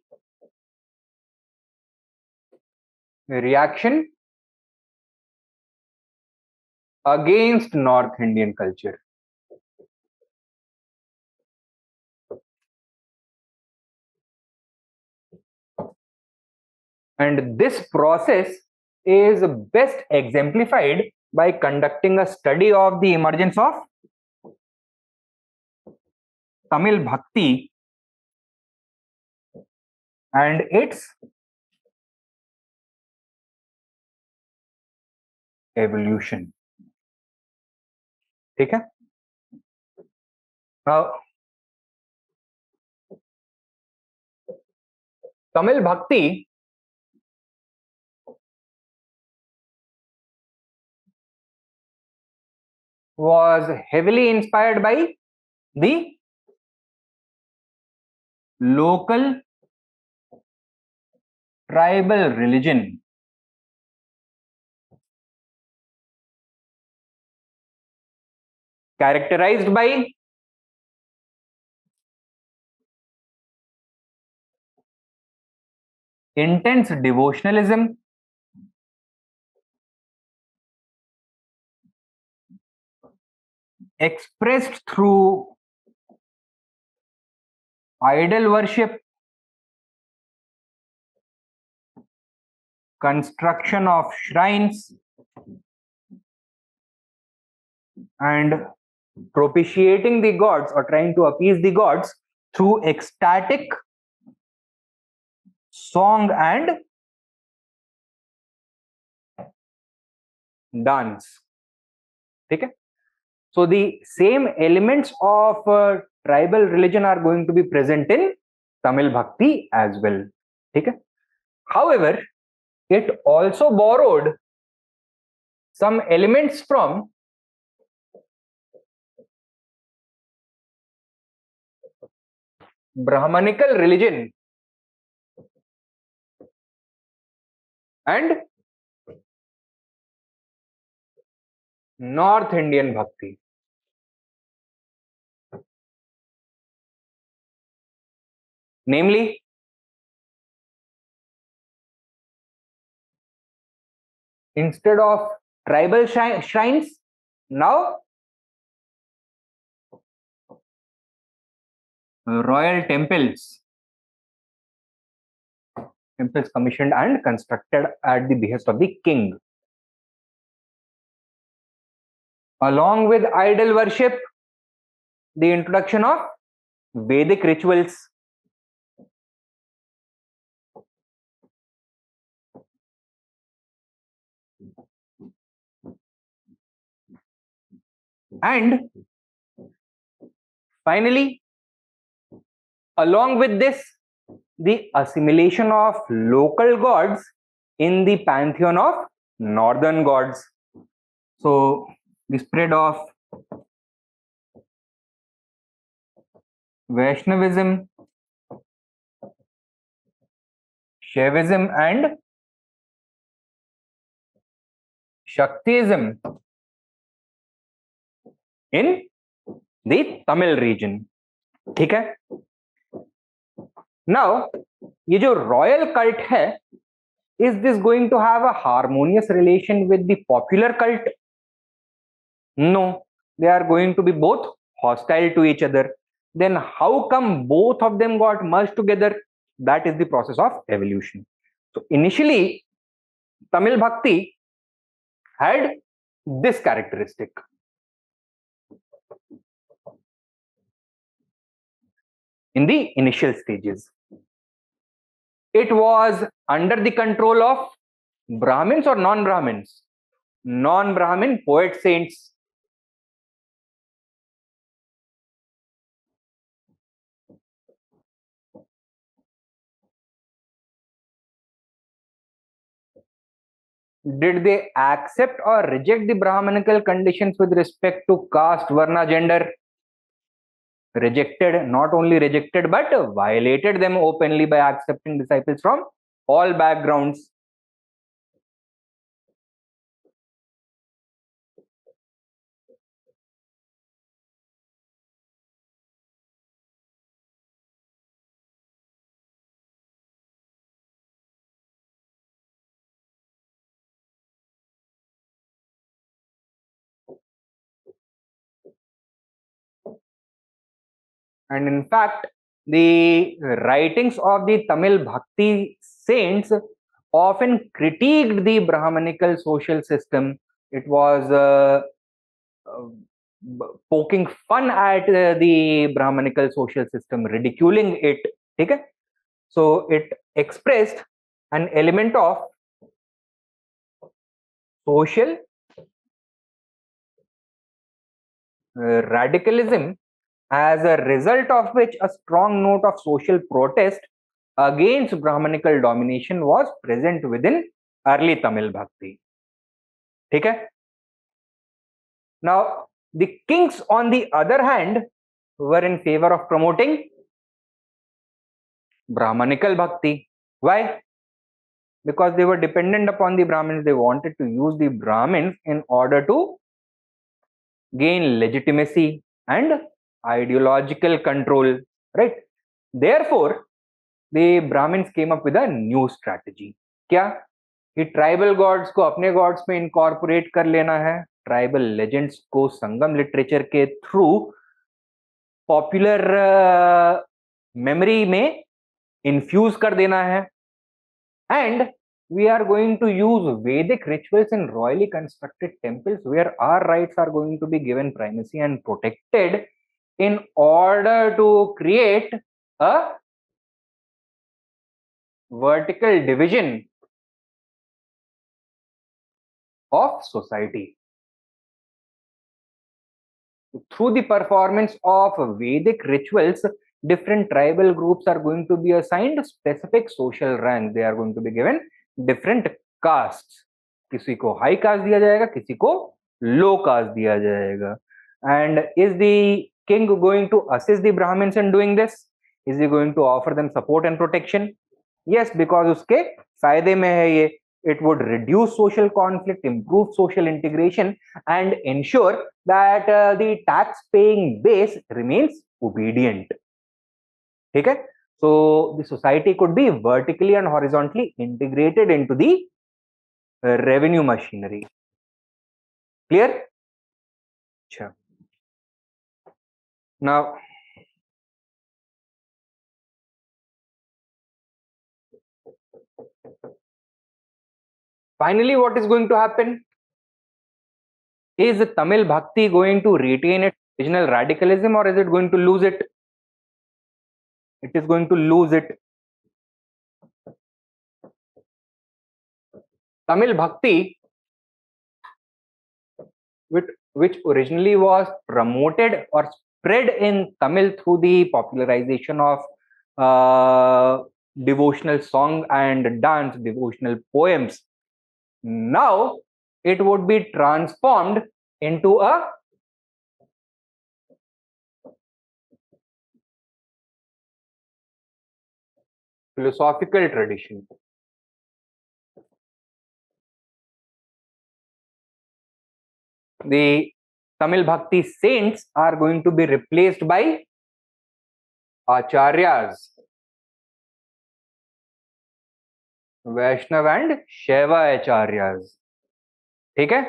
reaction against North Indian culture. And this process is best exemplified by conducting a study of the emergence of Tamil Bhakti and its evolution. ठीक है? Now, Tamil Bhakti was heavily inspired by the local tribal religion characterized by intense devotionalism, expressed through idol worship, construction of shrines, and propitiating the gods or trying to appease the gods through ecstatic song and dance. Okay? So the same elements of tribal religion are going to be present in Tamil Bhakti as well. Okay? However, it also borrowed some elements from Brahmanical religion and north Indian भक्ति. Namely, instead of tribal shrines, now royal temples commissioned and constructed at the behest of the king. Along with idol worship, the introduction of Vedic rituals. And finally, along with this, the assimilation of local gods in the pantheon of northern gods. So, the spread of Vaishnavism, Shaivism, and Shaktism in the Tamil region. ठीक है. Now, ये जो royal cult है, is this going to have a harmonious relation with the popular cult? No, they are going to be both hostile to each other. Then how come both of them got merged together? That is the process of evolution. So initially, Tamil Bhakti had this characteristic. In the initial stages, it was under the control of Brahmins or non-Brahmins? Non-Brahmin poet saints. Did they accept or reject the Brahmanical conditions with respect to caste, varna, gender? Rejected. Not only rejected, but violated them openly by accepting disciples from all backgrounds. And in fact, the writings of the Tamil Bhakti saints often critiqued the Brahmanical social system. It was poking fun at the Brahmanical social system, ridiculing it. Okay? So it expressed an element of social radicalism, as a result of which a strong note of social protest against Brahmanical domination was present within early Tamil Bhakti. Okay? Now, the kings, on the other hand, were in favor of promoting Brahmanical Bhakti. Why? Because they were dependent upon the Brahmins. They wanted to use the Brahmins in order to gain legitimacy and ideological control, right? Therefore, the Brahmins came up with a new strategy. क्या? कि tribal God's को अपने God's में incorporate कर लेना है, tribal legends को संगम literature के थ्रू पॉपुलर मेमोरी में इन्फ्यूज कर देना है, and we are going to use Vedic rituals in royally constructed temples where our rights are going to be given primacy and protected in order to create a vertical division of society. Through the performance of Vedic rituals, different tribal groups are going to be assigned specific social rank. They are going to be given different castes. किसी को high caste दिया जाएगा, किसी को low caste दिया जाएगा. And is the king going to assist the Brahmins in doing this? Is he going to offer them support and protection? Yes, because उसके फायदे में है ये. it would reduce social conflict, improve social integration, and ensure that the tax paying base remains obedient. Okay, so the society could be vertically and horizontally integrated into the revenue machinery. Clear? Sure. Now, finally, what is going to happen? Is Tamil Bhakti going to retain its original radicalism, or is it going to lose it? It is going to lose it. Tamil Bhakti, which originally was promoted or spread in Tamil through the popularization of devotional song and dance, devotional poems, now it would be transformed into a philosophical tradition. The Tamil Bhakti saints are going to be replaced by Acharyas, Vaishnava and Shaiva Acharyas. ठीक है,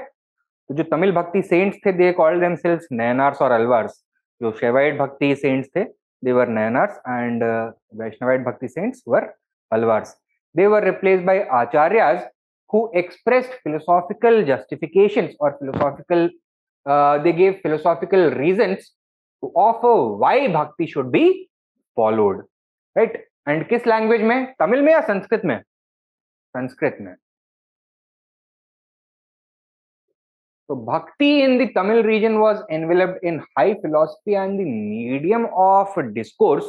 तो जो तमिल भक्ति saints थे they called themselves Nayanars और अलवार्स. जो शैवाइट bhakti saints थे they were Nayanars and Vaishnavite bhakti saints were Alvars. They were replaced by acharyas who expressed philosophical justifications or philosophical they gave philosophical reasons of why bhakti should be followed, right? And किस language में, तमिल में या संस्कृत में? संस्कृत में. So bhakti in the Tamil region was enveloped in high philosophy, and the medium of discourse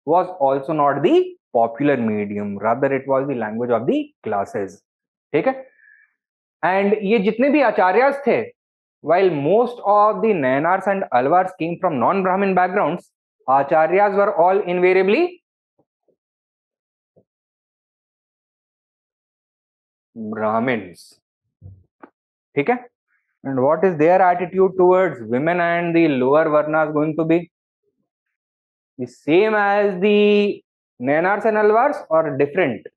was also not the popular medium, rather it was the language of the classes. ठीक है, and ये जितने भी आचार्यस थे, while most of the nayanars and alvars came from non-Brahmin backgrounds, acharyas were all invariably Brahmins. ठीक है, and what is their attitude towards women and the lower varnas going to be? The same as the nayanars and alvars or different?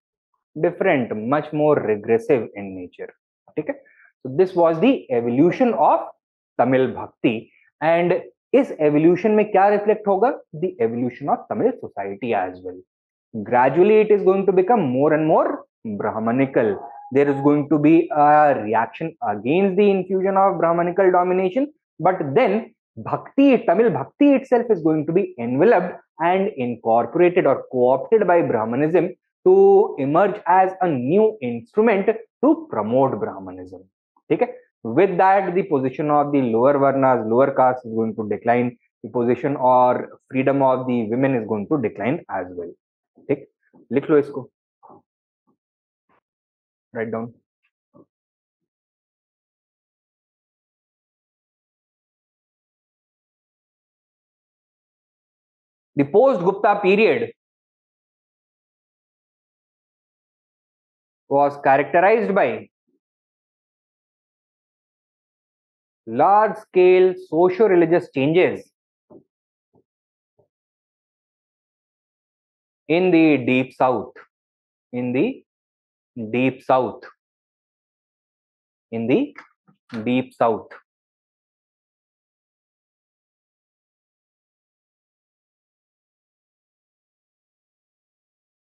Different, much more regressive in nature. Okay, so this was the evolution of Tamil Bhakti, and इस evolution में क्या reflect होगा? The evolution of Tamil society as well. Gradually it is going to become more and more Brahmanical. There is going to be a reaction against the infusion of Brahmanical domination, but then Bhakti, Tamil Bhakti itself is going to be enveloped and incorporated or co-opted by Brahmanism to emerge as a new instrument to promote Brahmanism. Okay? With that, the position of the lower varnas, lower caste is going to decline. The position or freedom of the women is going to decline as well. ठीक, लिख लो इसको, write down. The post-Gupta period was characterized by large-scale socio-religious changes in the deep south. In the deep south. In the deep south.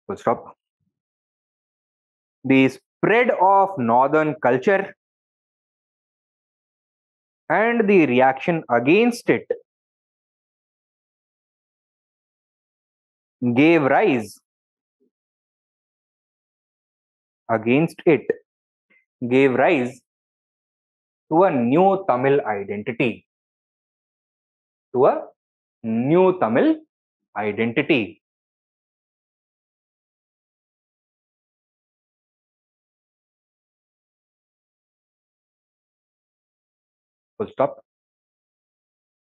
Full stop. The spread of northern culture and the reaction against it gave rise to a new Tamil identity. To a new Tamil identity. Full stop.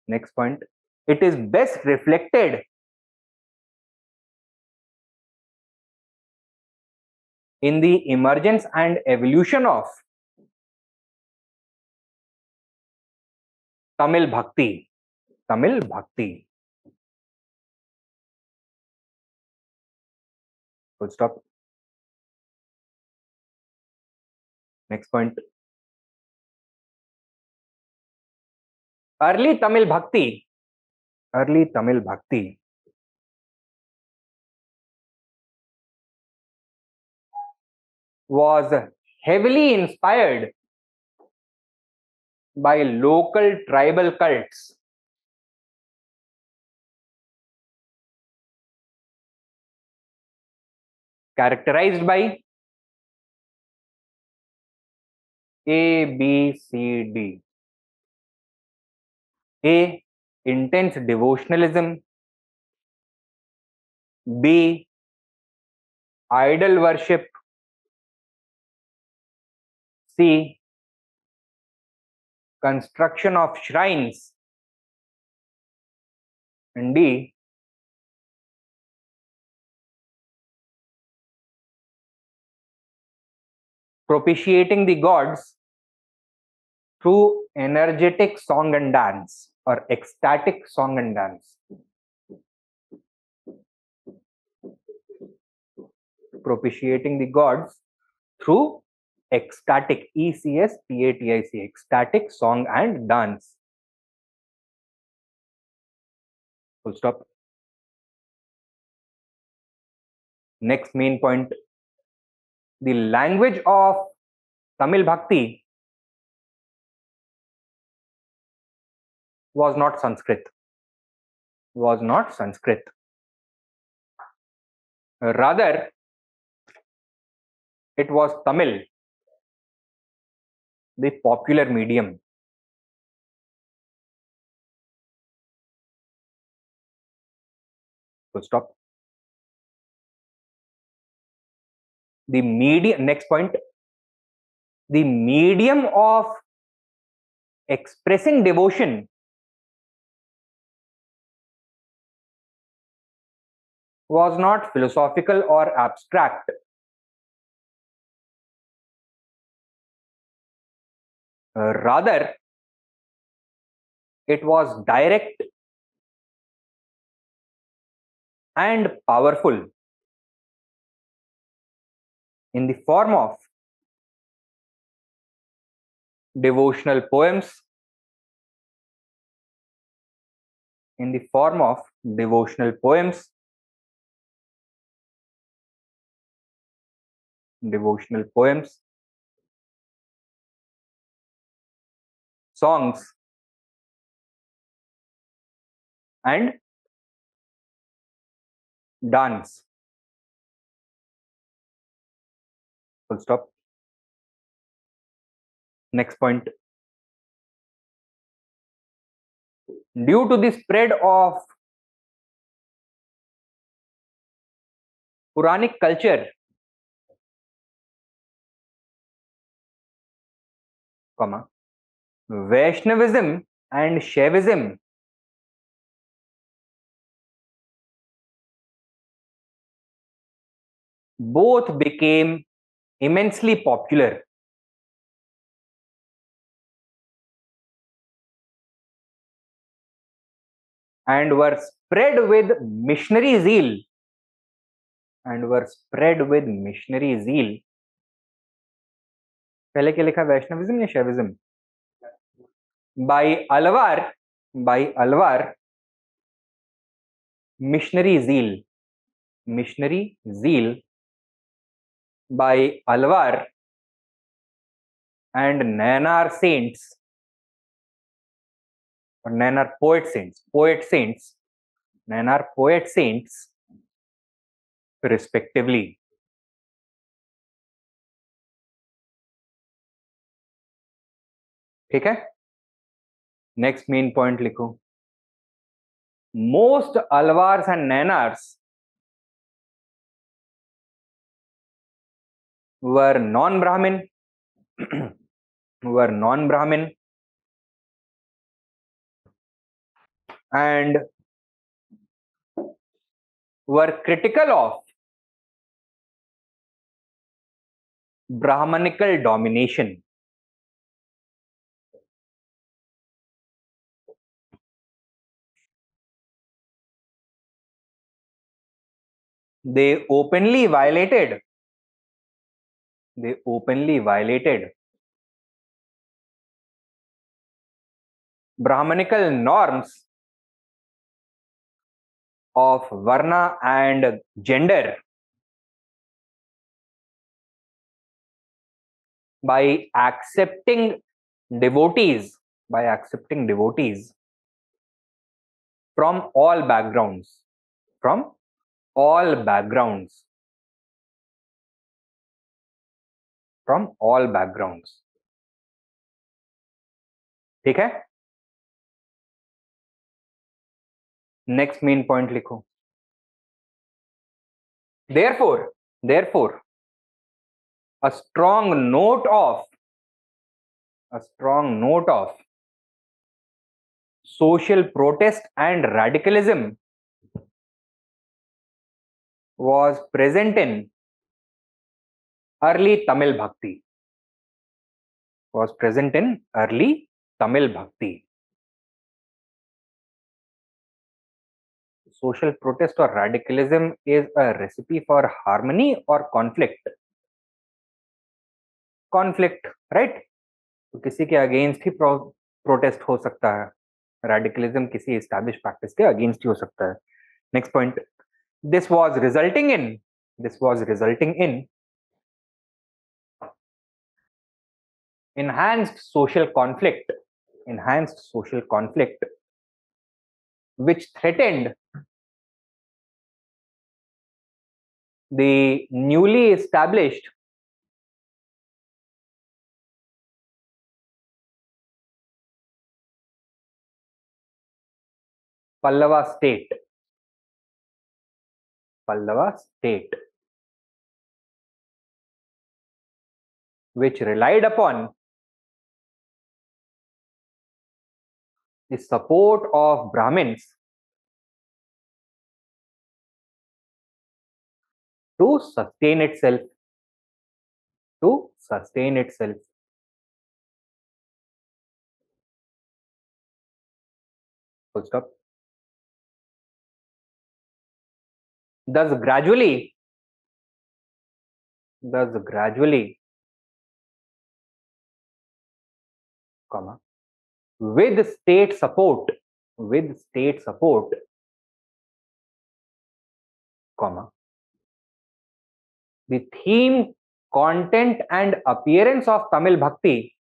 Next point. It is best reflected in the emergence and evolution of Tamil Bhakti. Tamil Bhakti. Full stop. Next point. Early Tamil Bhakti. Early Tamil Bhakti was heavily inspired by local tribal cults characterized by A, B, C, D. A. Intense devotionalism. B. Idol worship. C. Construction of shrines. And D. Propitiating the gods through energetic song and dance or ecstatic song and dance. Propitiating the gods through ecstatic, ECSTATIC, ecstatic song and dance. Full stop. Next main point. The language of Tamil Bhakti was not Sanskrit. Was not Sanskrit. Rather, it was Tamil, the popular medium. Full stop. The medium, next point, the medium of expressing devotion was not philosophical or abstract. Rather, it was direct and powerful in the form of devotional poems, in the form of devotional poems, devotional poems, songs, and dance. Full stop. Next point. Due to the spread of Puranic culture, Vaishnavism and Shaivism both became immensely popular and were spread with missionary zeal. पहले क्या लिखा, Vaishnavism या Shaivism? by Alvar missionary zeal by Alvar and Nayanar saints or Nayanar poet saints, Nayanar poet saints respectively. ठीक है, next main point लिखो. Most Alvars and Nayanars were non-Brahmin and were critical of Brahmanical domination. They openly violated Brahmanical norms of Varna and gender by accepting devotees from all backgrounds, from all backgrounds, from all backgrounds. ठीक है, next main point लिखो. Therefore, a strong note of social protest and radicalism was present in early Tamil Bhakti. Social protest or radicalism is a recipe for harmony or conflict. Right? तो किसी के against ही protest हो सकता है, radicalism किसी establish practice के against ही हो सकता है. Next point, this was resulting in enhanced social conflict which threatened the newly established Pallava state, which relied upon the support of Brahmins to sustain itself. Full stop. Thus gradually, comma, with state support, comma, the theme, content and appearance of Tamil Bhakti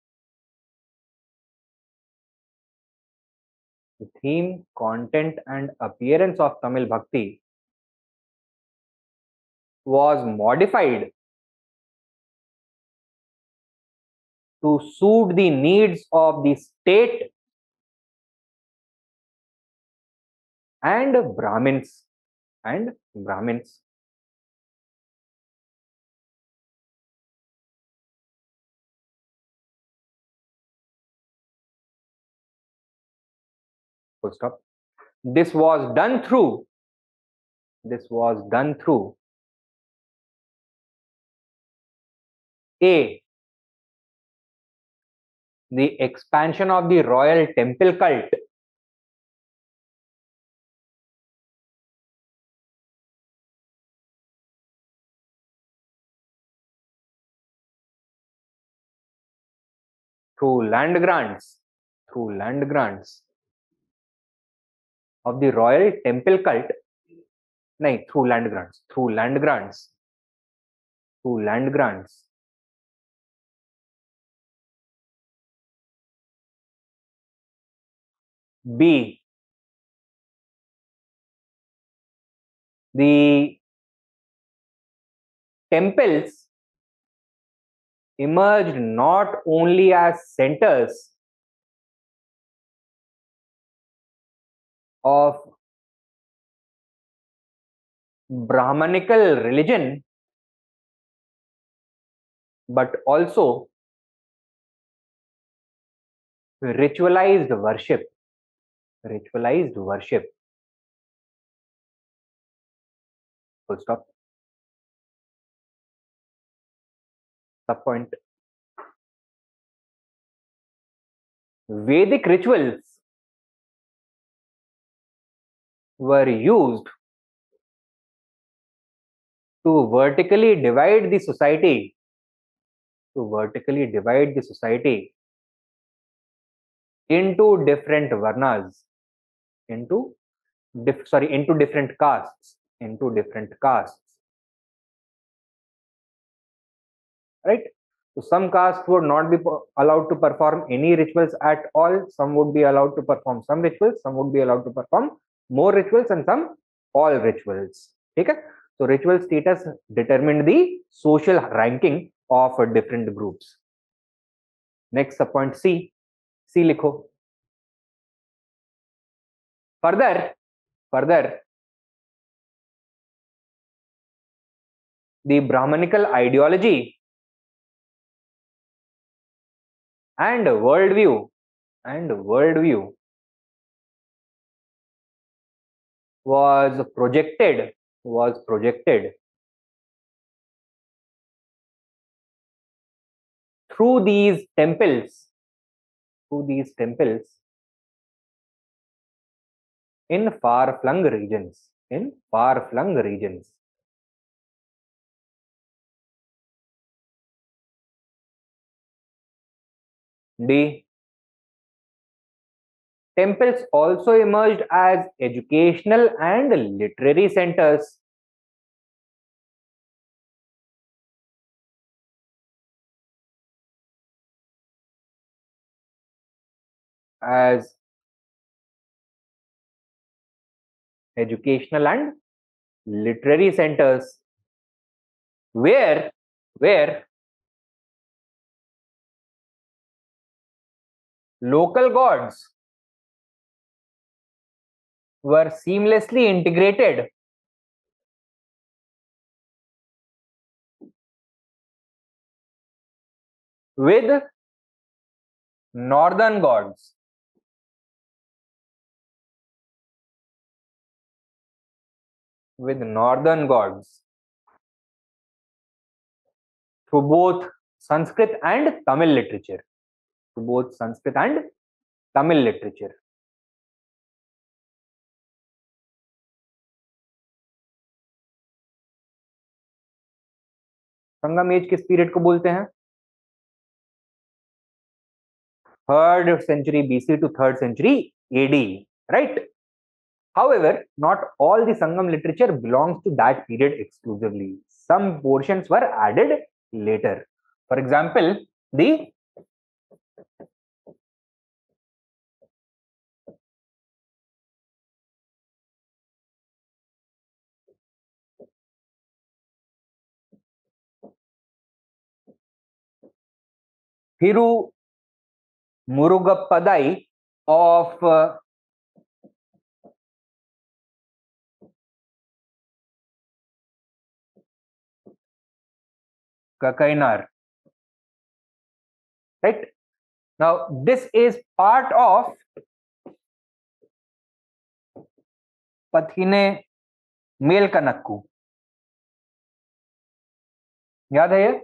was modified to suit the needs of the state and Brahmins. Full stop. This was done through A, the expansion of the royal temple cult through land grants of the royal temple cult. Through land grants. B, the temples emerged not only as centers of Brahmanical religion but also ritualized worship. Full stop. सब point, Vedic rituals were used to vertically divide the society, into different varnas, into different castes, right? So some castes would not be allowed to perform any rituals at all. Some would be allowed to perform some rituals, some would be allowed to perform more rituals, and some all rituals. Okay? So ritual status determined the social ranking of different groups. Next point C. C likho. Further, the Brahmanical ideology and worldview was projected through these temples in far-flung regions. D. Temples also emerged as educational and literary centers. As educational and literary centers, where local gods were seamlessly integrated with northern gods. Through both Sanskrit and Tamil literature. Sangam age किस period को बोलते हैं? 3rd century BC to 3rd century AD, right? However, not all the Sangam literature belongs to that period exclusively. Some portions were added later. For example, the Thiru Murugappadai of Kakainar. Right? Now, this is part of Pathine Melkanakku. याद है ये?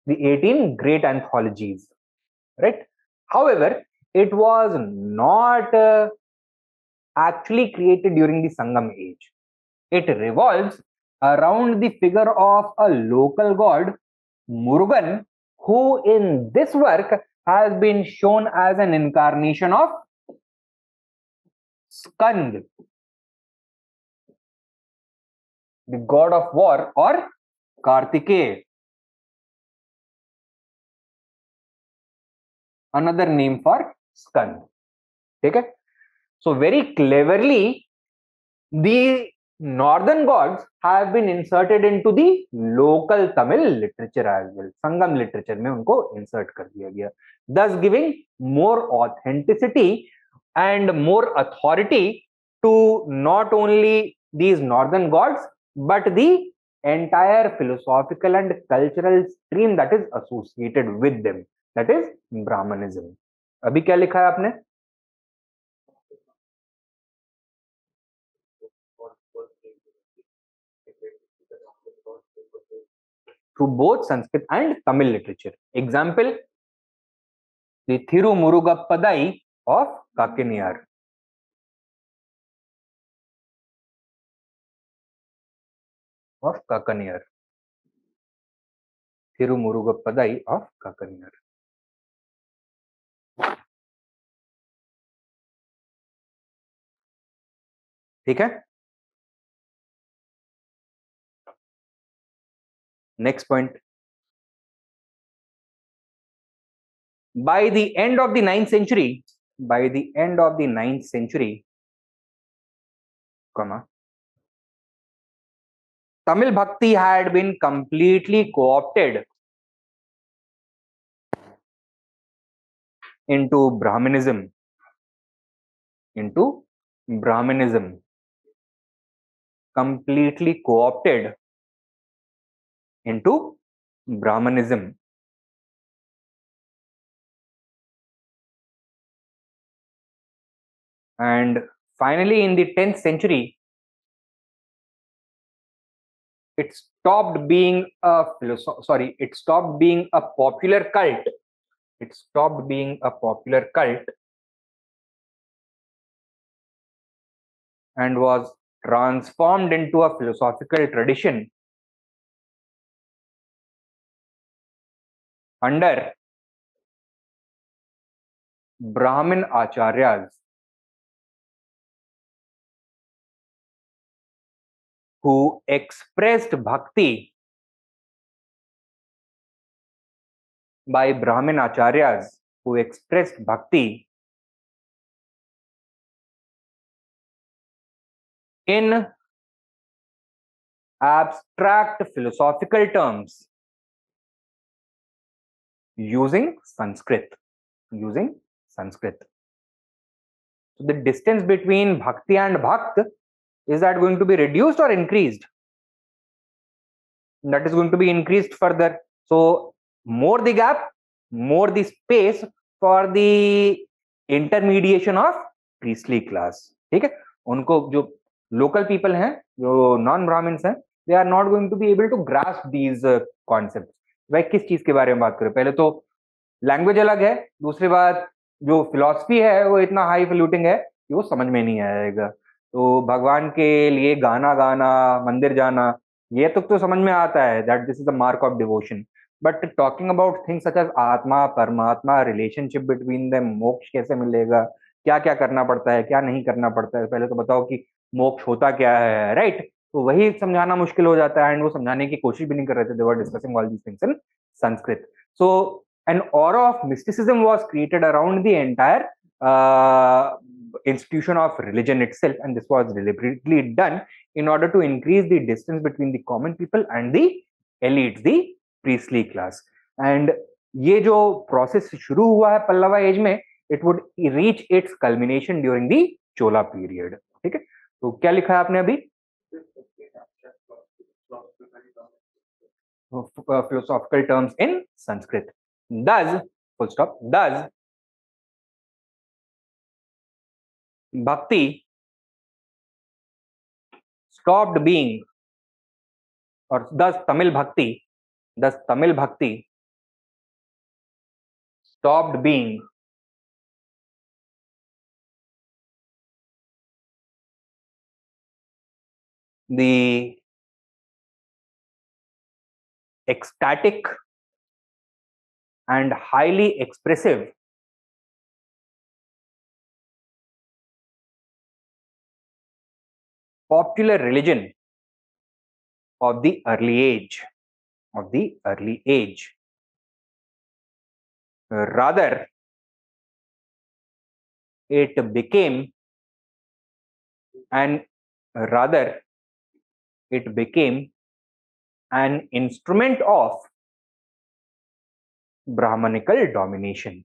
The 18 great anthologies. Right? However, it was not actually created during the Sangam age. It revolves around the figure of a local god, Murugan, who in this work has been shown as an incarnation of Skand, the god of war, or Kartikeya, another name for Skand. Okay? So very cleverly, the northern gods have been inserted into the local Tamil literature as well. Sangam literature में उनको insert कर दिया गया, thus giving more authenticity and more authority to not only these northern gods but the entire philosophical and cultural stream that is associated with them, that is Brahmanism. अभी क्या लिखा है आपने? to both Sanskrit and Tamil literature. Example, the Thirumurugappadai of Kakiniyar. Of Kakiniyar. Thirumurugappadai of Kakiniyar. ठीक है. Next point. By the end of the 9th century, Tamil Bhakti had been completely co-opted into Brahmanism. Completely co-opted into Brahmanism. And finally, in the 10th century, it stopped being a popular cult. And was transformed into a philosophical tradition under Brahmin Acharyas, who expressed bhakti in abstract philosophical terms using Sanskrit. So the distance between bhakti and bhakt, is that going to be reduced or increased? That is going to be increased further. So more the gap, more the space for the intermediation of priestly class. ठीक है, उनको जो local people हैं, जो non Brahmins हैं, they are not going to be able to grasp these concepts. भाई किस चीज के बारे में बात करें? पहले तो लैंग्वेज अलग है, दूसरी बात जो फिलॉसफी है वो इतना हाई फ्लूटिंग है कि वो समझ में नहीं आएगा. तो भगवान के लिए गाना गाना, मंदिर जाना, ये तो समझ में आता है, that this is the mark of devotion. But talking about things such as atma, paramatma, relationship between them, मोक्ष कैसे मिलेगा, क्या क्या करना पड़ता है, क्या नहीं करना पड़ता है, पहले तो बताओ कि मोक्ष होता क्या है, राइट? तो वही समझाना मुश्किल हो जाता है, एंड वो समझाने की कोशिश भी नहीं कर रहे थे. They were discussing all these things in Sanskrit. So an aura of mysticism was created around the entire institution of religion itself, and this was deliberately done in order to increase the distance between the common people and the elites, the priestly class. And ये जो process शुरू हुआ है Pallava as में, it would reach its culmination during the Chola period. ठीक है, तो क्या लिखा है आपने अभी? Philosophical terms in Sanskrit. Thus, full stop, thus bhakti stopped being, or thus Tamil bhakti stopped being the ecstatic and highly expressive popular religion of the early age. Rather, it became an instrument of Brahmanical domination.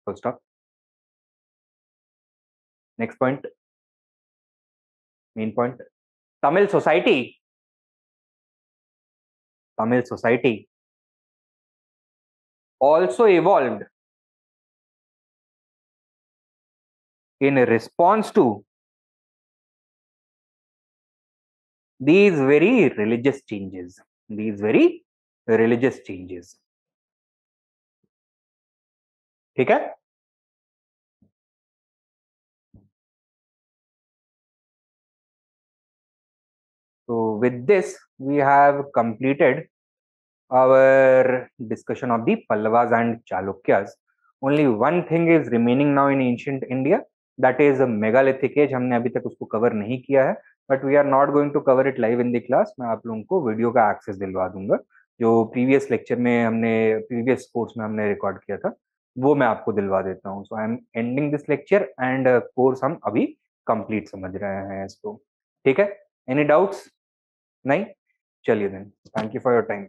Full stop. Next point, main point. Tamil society also evolved in response to these very religious changes, these very religious changes. ठीक है? So with this we have completed our discussion of the Pallavas and Chalukyas. Only one thing is remaining now in ancient India, that is a megalithic age. हमने अभी तक उसको cover नहीं किया है, but we are not going to cover it live in the class. मैं आप लोगों को वीडियो का एक्सेस दिलवा दूंगा, जो प्रीवियस लेक्चर में हमने प्रीवियस कोर्स में हमने रिकॉर्ड किया था वो मैं आपको दिलवा देता हूँ. So I am ending this lecture and course हम अभी कंप्लीट समझ रहे हैं इसको. ठीक है? Any doubts? नहीं? चलिए then, thank you for your time.